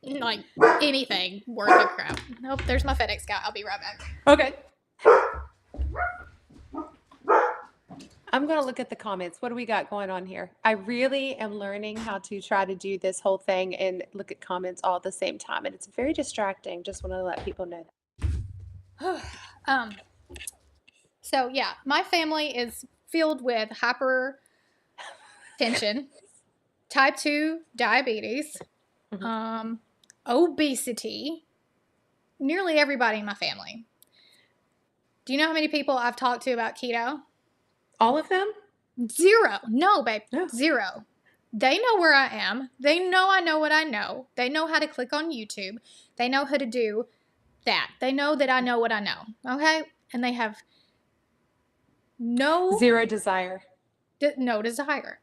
like anything worth of crap. Nope, there's my FedEx guy. I'll be right back. Okay. I'm going to look at the comments. What do we got going on here? I really am learning how to try to do this whole thing and look at comments all at the same time. And it's very distracting. Just want to let people know that. So, yeah, my family is filled with hypertension, type 2 diabetes, Mhm. obesity, nearly everybody in my family. Do you know how many people I've talked to about keto? All of them? Zero. No, babe. No. Zero. They know where I am. They know I know what I know. They know how to click on YouTube. They know how to do that. They know that I know what I know. Okay? And they have no Zero desire. no desire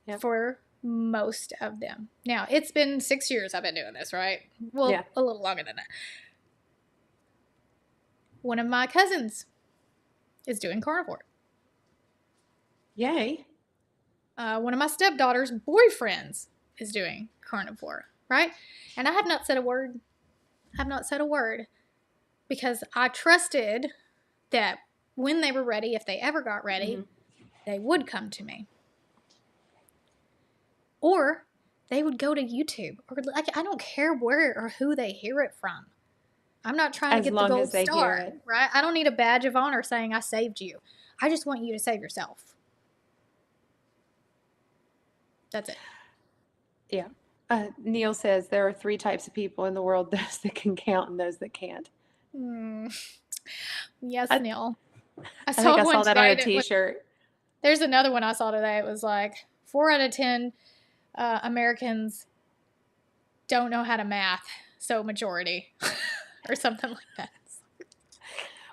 Yep. for most of them. Now, it's been 6 years I've been doing this, right? Well, Yeah. a little longer than that. One of my cousins is doing carnivore. Yay. One of my stepdaughter's boyfriends is doing carnivore, right? And I have not said a word. I have not said a word because I trusted that when they were ready, if they ever got ready, they would come to me. Or they would go to YouTube. Or like, I don't care where or who they hear it from. I'm not trying to As get the long gold as they hear star, it. right? I don't need a badge of honor saying I saved you. I just want you to save yourself. That's it. Yeah. Neil says there are 3 types of people in the world: those that can count and those that can't. Yes, I, Neil. I I think saw I one saw that on a today that was, t-shirt. there's another one I saw today. It was like 4 out of 10 Americans don't know how to math, so majority or something like that.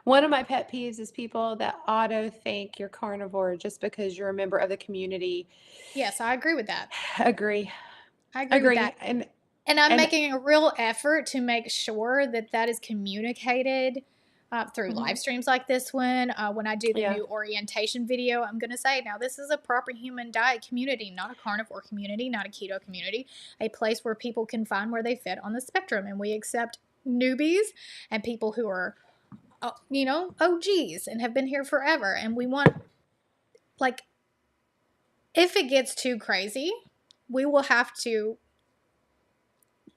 One of my pet peeves is people that auto think you're carnivore just because you're a member of the community. Yes, I agree with that. Agree. I agree with Agree. that. And I'm And making a real effort to make sure that that is communicated through live streams like this one. When I do the yeah. new orientation video, I'm going to say, now this is a proper human diet community, not a carnivore community, not a keto community, a place where people can find where they fit on the spectrum. And we accept newbies and people who are, OGs and have been here forever. And we want, like, if it gets too crazy, we will have to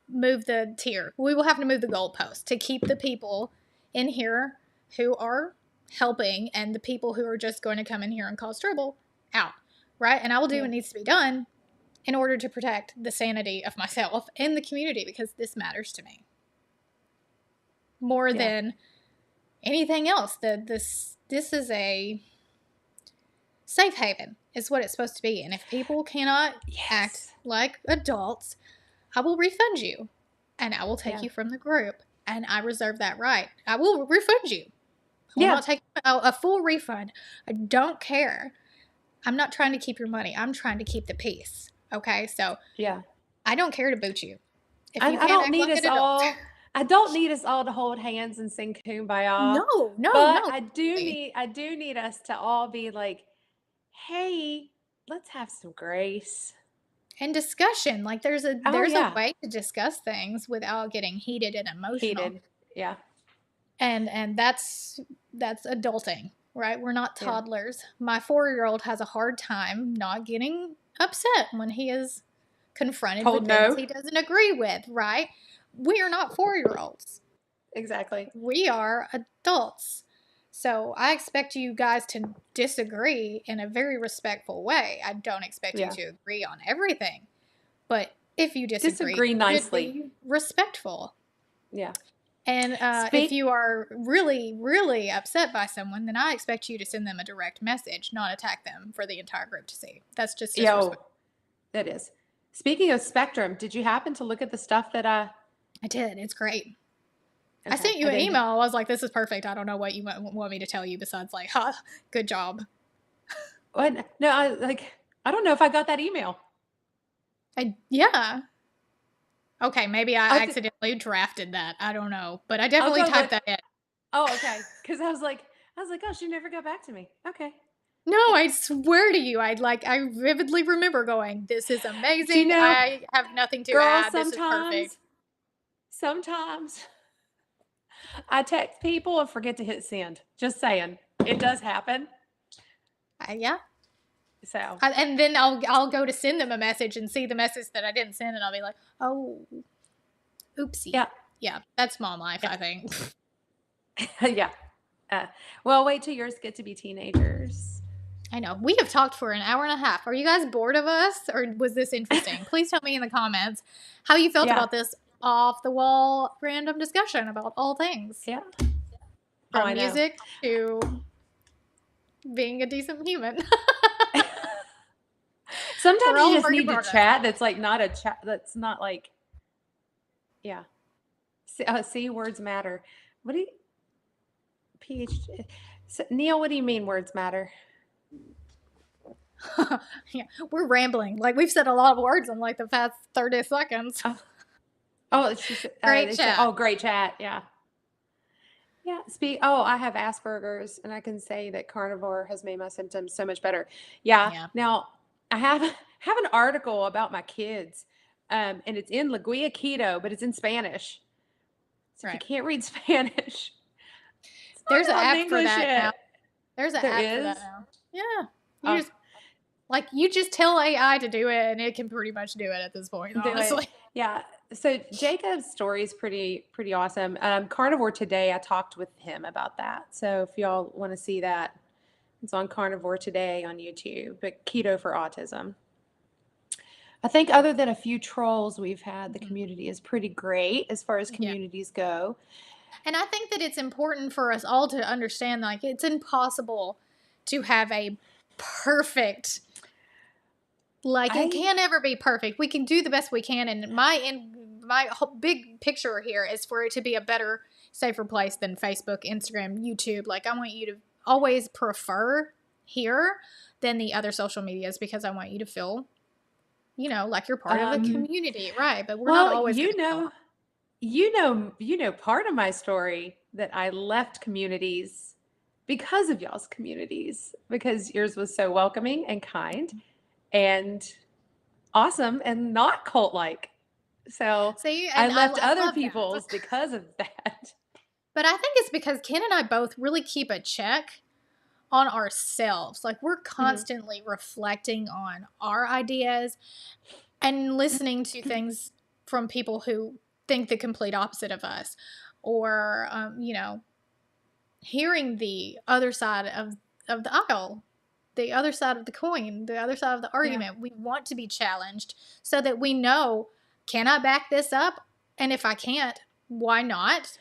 move the tier. We will have to move the goalpost to keep the people in here who are helping and the people who are just going to come in here and cause trouble out, right? And I will do what needs to be done in order to protect the sanity of myself and the community because this matters to me more than anything else. This is a safe haven is what it's supposed to be. And if people cannot act like adults, I will refund you and I will take you from the group and I reserve that right. I will refund you. I will not take a full refund. I don't care. I'm not trying to keep your money. I'm trying to keep the peace. Okay? So I don't care to boot you. If you I can't don't act need like us an adult. all. I don't need us all to hold hands and sing Kumbaya. No. But I do need us to all be like, hey, let's have some grace. And discussion. Like there's a way to discuss things without getting heated and emotional. Yeah. And that's adulting, right? We're not toddlers. My 4-year-old has a hard time not getting upset when he is confronted with things he doesn't agree with, right? We are not 4-year-olds. Exactly. We are adults. So I expect you guys to disagree in a very respectful way. I don't expect you to agree on everything. But if you disagree nicely. Be respectful. Yeah. And if you are really, really upset by someone, then I expect you to send them a direct message, not attack them for the entire group to see. That's just disrespectful. That is. Speaking of Spectrum, did you happen to look at the stuff that I did. It's great. Okay. I sent you an email. I was like, this is perfect. I don't know what you want me to tell you besides like, good job. What? No, I don't know if I got that email. Yeah. Okay, maybe I accidentally drafted that. I don't know, but I definitely typed that in. Oh, okay. Because I was like, oh, she never got back to me. Okay. No, I swear to you, I vividly remember going, this is amazing. I have nothing to add. This is perfect. Sometimes I text people and forget to hit send. Just saying. It does happen. Yeah. So. And then I'll go to send them a message and see the message that I didn't send and I'll be like, oh, oopsie. Yeah. Yeah, that's mom life, I think. Yeah. Well, wait till yours get to be teenagers. I know. We have talked for an hour and a half. Are you guys bored of us, or was this interesting? Please tell me in the comments how you felt Yeah. about this off the wall random discussion about all things, Yeah. Oh, from I know. music to being a decent human. We're Sometimes you all a just work in need to progress. chat that's like not a chat that's not like, yeah. See, words matter. What do you, PhD? So, Neil, what do you mean words matter? Yeah, we're rambling. Like we've said a lot of words in like the past 30 seconds. Oh, oh, it's just, Great they say, chat. oh, great chat. Yeah. Yeah. Oh, I have Asperger's, and I can say that carnivore has made my symptoms so much better. Yeah. Yeah. Now, I have have an article about my kids, and it's in La Guia Keto, but it's in Spanish. So if you Right. can't read Spanish, it's There's an not out in app for English that now. yet. There's an There app for that is. now. Yeah. You Oh, just you just tell AI to do it and it can pretty much do it at this point, do it. honestly. Yeah. So Jacob's story is pretty awesome. Carnivore Today, I talked with him about that. So if y'all want to see that, it's on Carnivore Today on YouTube. But Keto for Autism. I think other than a few trolls we've had, the Mhm. community is pretty great as far as Yeah. communities go. And I think that it's important for us all to understand like it's impossible to have a perfect, like it I can't ever be perfect. We can do the best we can, and my whole big picture here is for it to be a better, safer place than Facebook, Instagram, YouTube. Like I want you to always prefer here than the other social medias because I want you to feel, like you're part of a um community, right? But we're not well, always going to feel that. part of my story that I left communities because of y'all's communities, because yours was so welcoming and kind and awesome and not cult like. So See, I and left I other love that. people's because of that. But I think it's because Ken and I both really keep a check on ourselves. Like we're Hmm. constantly reflecting on our ideas and listening to things from people who think the complete opposite of us, or hearing the other side of the aisle, the other side of the coin, the other side of the Yeah. argument. We want to be challenged so that we know, can I back this up? And if I can't, why not?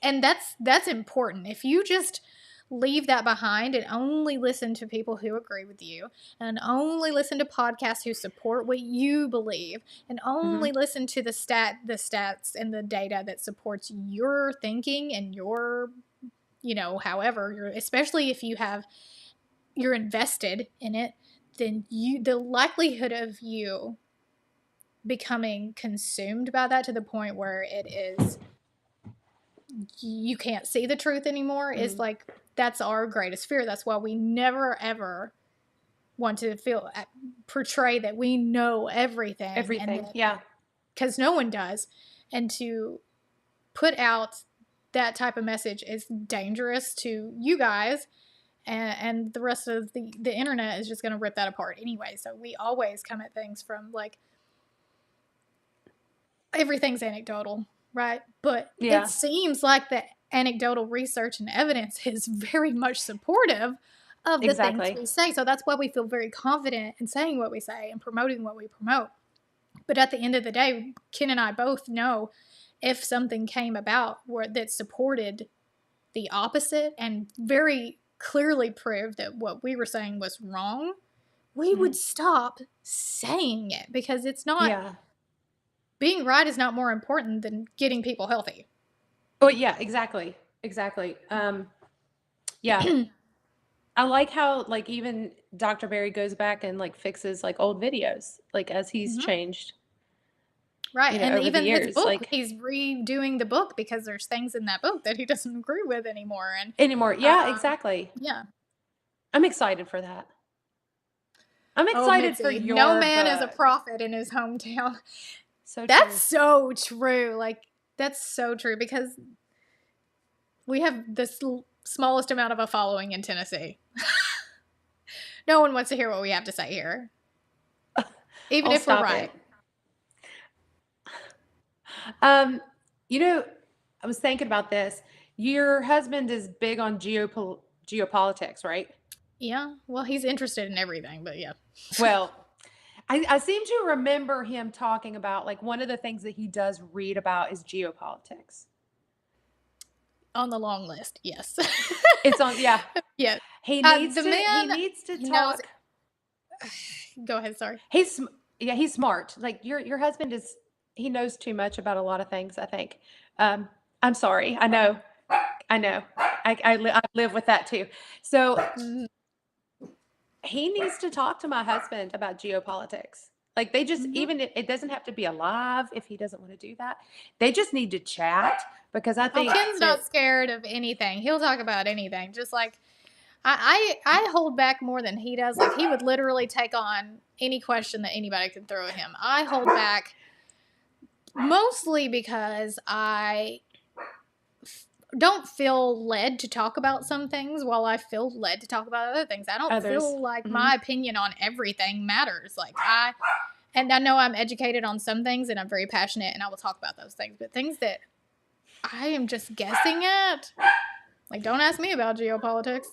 And that's important. If you just leave that behind and only listen to people who agree with you, and only listen to podcasts who support what you believe, and Hmm. only listen to the stats and the data that supports your thinking and your, however you're, especially if you're invested in it, then the likelihood of you becoming consumed by that to the point where it is you can't see the truth anymore is Hmm. like, that's our greatest fear. That's why we never ever want to portray that we know everything, and Everything. that Yeah. because no one does, and to put out that type of message is dangerous to you guys, and the rest of the internet is just going to rip that apart anyway. So we always come at things from like, everything's anecdotal, right? But it Yeah. seems like the anecdotal research and evidence is very much supportive of the things Exactly. we say. So that's why we feel very confident in saying what we say and promoting what we promote. But at the end of the day, Ken and I both know if something came about that supported the opposite and very clearly proved that what we were saying was wrong, we Hmm. would stop saying it, because it's not, Yeah. being right is not more important than getting people healthy. Oh, yeah. Exactly. Exactly. Yeah. I like how like even Dr. Barry goes back and like fixes like old videos, like as he's Mhm. changed, Right. And over the even his years. book, Like he's redoing the book because there's things in that book that he doesn't agree with anymore. And anymore. Yeah, exactly. yeah. I'm excited for that. I'm Oh, excited for Mitzi, no your man is a book. prophet in his hometown. So That's true. so true. Like, that's so true because we have the smallest amount of a following in Tennessee. No one wants to hear what we have to say here, even I'll if we're stop right. it. Um, you know, I was thinking about this. Your husband is big on geopolitics, right? Yeah. Well, he's interested in everything, but yeah. Well, I seem to remember him talking about like one of the things that he does read about is geopolitics. On the long list, yes. It's on, yeah. Yeah. He The man, needs to he knows. talk. Go ahead. Sorry. He's yeah, he's smart. Like your husband is he knows too much about a lot of things, I think. Um, I'm sorry. I know. I know. I live with that too. So Mhm. he needs to talk to my husband about geopolitics. Like they just Mhm. even it doesn't have to be alive if he doesn't want to do that. They just need to chat because I Oh, think Ken's that not scared of anything. He'll talk about anything. Just like I hold back more than he does. Like he would literally take on any question that anybody could throw at him. I hold back mostly because I don't feel led to talk about some things while I feel led to talk about other things. I don't others. feel like Hmm. my opinion on everything matters. And I know I'm educated on some things and I'm very passionate and I will talk about those things, but things that I am just guessing at, like don't ask me about geopolitics.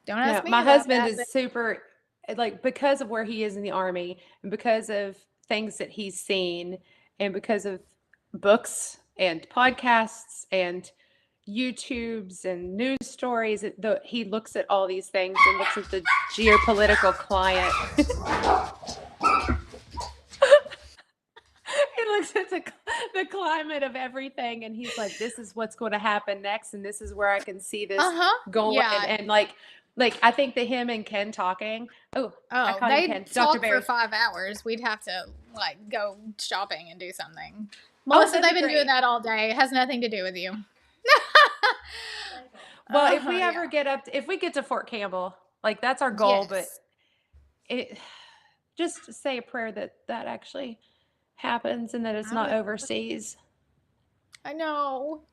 Don't No, ask me my about husband that. is super like because of where he is in the army and because of things that he's seen and because of books and podcasts and YouTubes and news stories, he looks at all these things and looks at the geopolitical climate. He looks at the climate of everything and he's like, this is what's going to happen next and this is where I can see this Uh-huh. going Yeah. and like I think that him and Ken talking, oh, I Oh, called him they'd Ken, Dr. talk for Barry. 5 hours. We'd have to like go shopping and do something. Oh, Melissa, that'd they've be been doing great. that all day. It has nothing to do with you. Well, if we ever Yeah. get if we get to Fort Campbell, like that's our goal, but Yes. it just say a prayer that that actually happens and that it's I not will. overseas I know.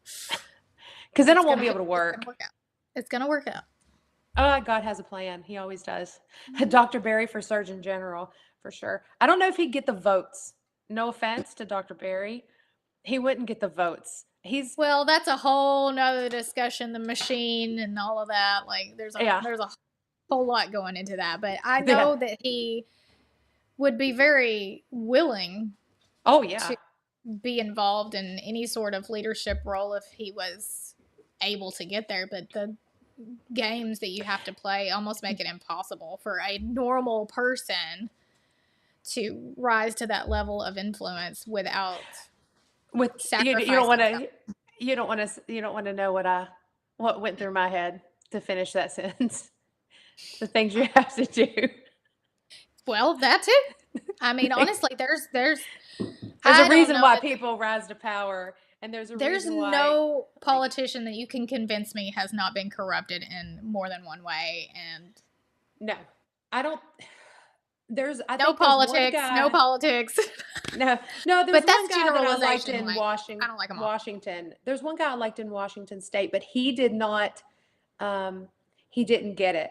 because then I It's won't gonna be able to it's gonna work. work out. It's gonna work out. God has a plan. He always does. Mhm. Dr. Barry for Surgeon General, for sure. I don't know if he'd get the votes. No offense to Dr. Barry. He wouldn't get the votes. He's, Well, that's a whole nother discussion, the machine and all of that. Like yeah, there's a whole lot going into that. But I yeah. know that he would be very willing Oh, yeah. to be involved in any sort of leadership role if he was able to get there. But the games that you have to play almost make it impossible for a normal person to rise to that level of influence without With you don't want sacrificing something. to, you don't want to know what went through my head to finish that sentence. The things you have to do. Well, that too. I mean, honestly, there's There's a I don't reason know why that people rise to power, and there's a there's reason why, no like, politician that you can convince me has not been corrupted in more than one way, and no, I don't. I no think there's one politics, no guy. politics. No, no, there's But one that's guy that I liked generalization. in Like I don't like them all. Washington. There's one guy I liked in Washington State, but he did not. Um, he didn't get it,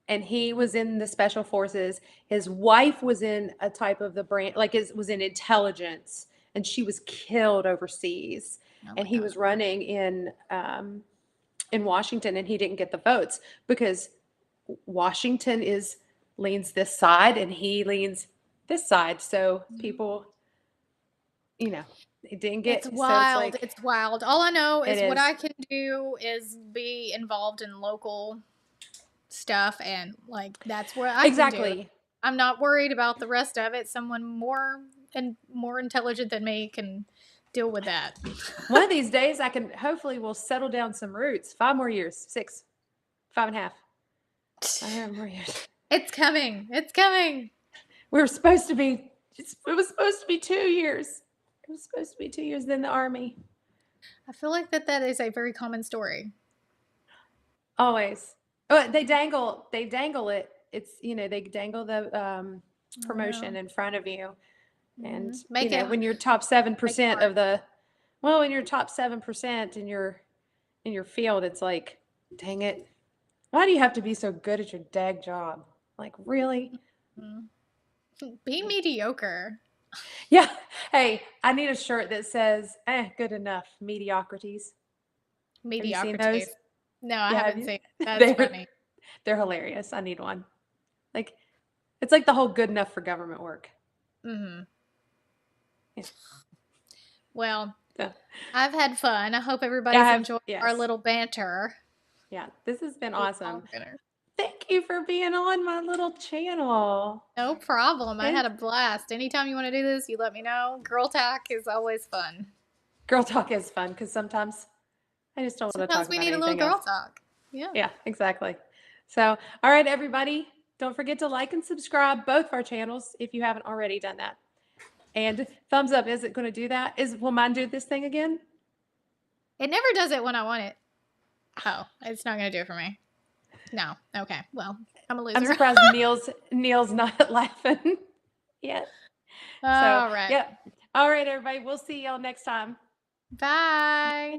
and he was in the special forces. His wife was in a type of the brand, like was in intelligence, and she was killed overseas. Oh And my he god. was running in Washington, and he didn't get the votes because Washington is leans this side, and he leans this side. So Mhm. people, it didn't It's get. So it's wild. like It's wild. All I know it is what is I can do is be involved in local stuff, and like that's what I can do. exactly. I'm not worried about the rest of it. Someone more intelligent than me can deal with that. One of these days, I can hopefully we'll settle down some roots. 5 more years, 6, 5.5, 5 more years. It's coming. It's coming. We were supposed to be. It was supposed to be 2 years. It was supposed to be 2 years in the army. I feel like that is a very common story. Always. Oh, they dangle it. It's they dangle the I promotion know. in front of you. And Make it when you're top seven make it percent hard. of the well, when you're top 7% in your field, it's like, dang it. Why do you have to be so good at your dag job? Like, really? Mhm. Be mediocre. Yeah. Hey, I need a shirt that says, good enough, mediocrities. Have you seen Mediocrity. those? No, I Yeah, have haven't you? seen. That's They're funny. They're hilarious. I need one. Like, it's like the whole good enough for government work. Mm-hmm. Yeah. Well, So, I've had fun. I hope I everybody's have, enjoyed our yes. little banter. Yeah, this has been Little awesome. talk dinner. Thank you for being on my little channel. No problem. I had It's, a blast. Anytime you want to do this, you let me know. Girl talk is always fun. girl talk is fun because sometimes I just don't want to Sometimes talk we about need a little anything else. girl talk. Yeah. Yeah, exactly. So, all right, everybody, don't forget to like and subscribe both of our channels if you haven't already done that. And thumbs up. Is it going to do that? Will mine do this thing again? It never does it when I want it. Oh, it's not going to do it for me. No. Okay. Well, I'm a I'm loser. surprised Neil's not laughing yet. So, All right. yeah. All right, everybody. We'll see y'all next time. Bye.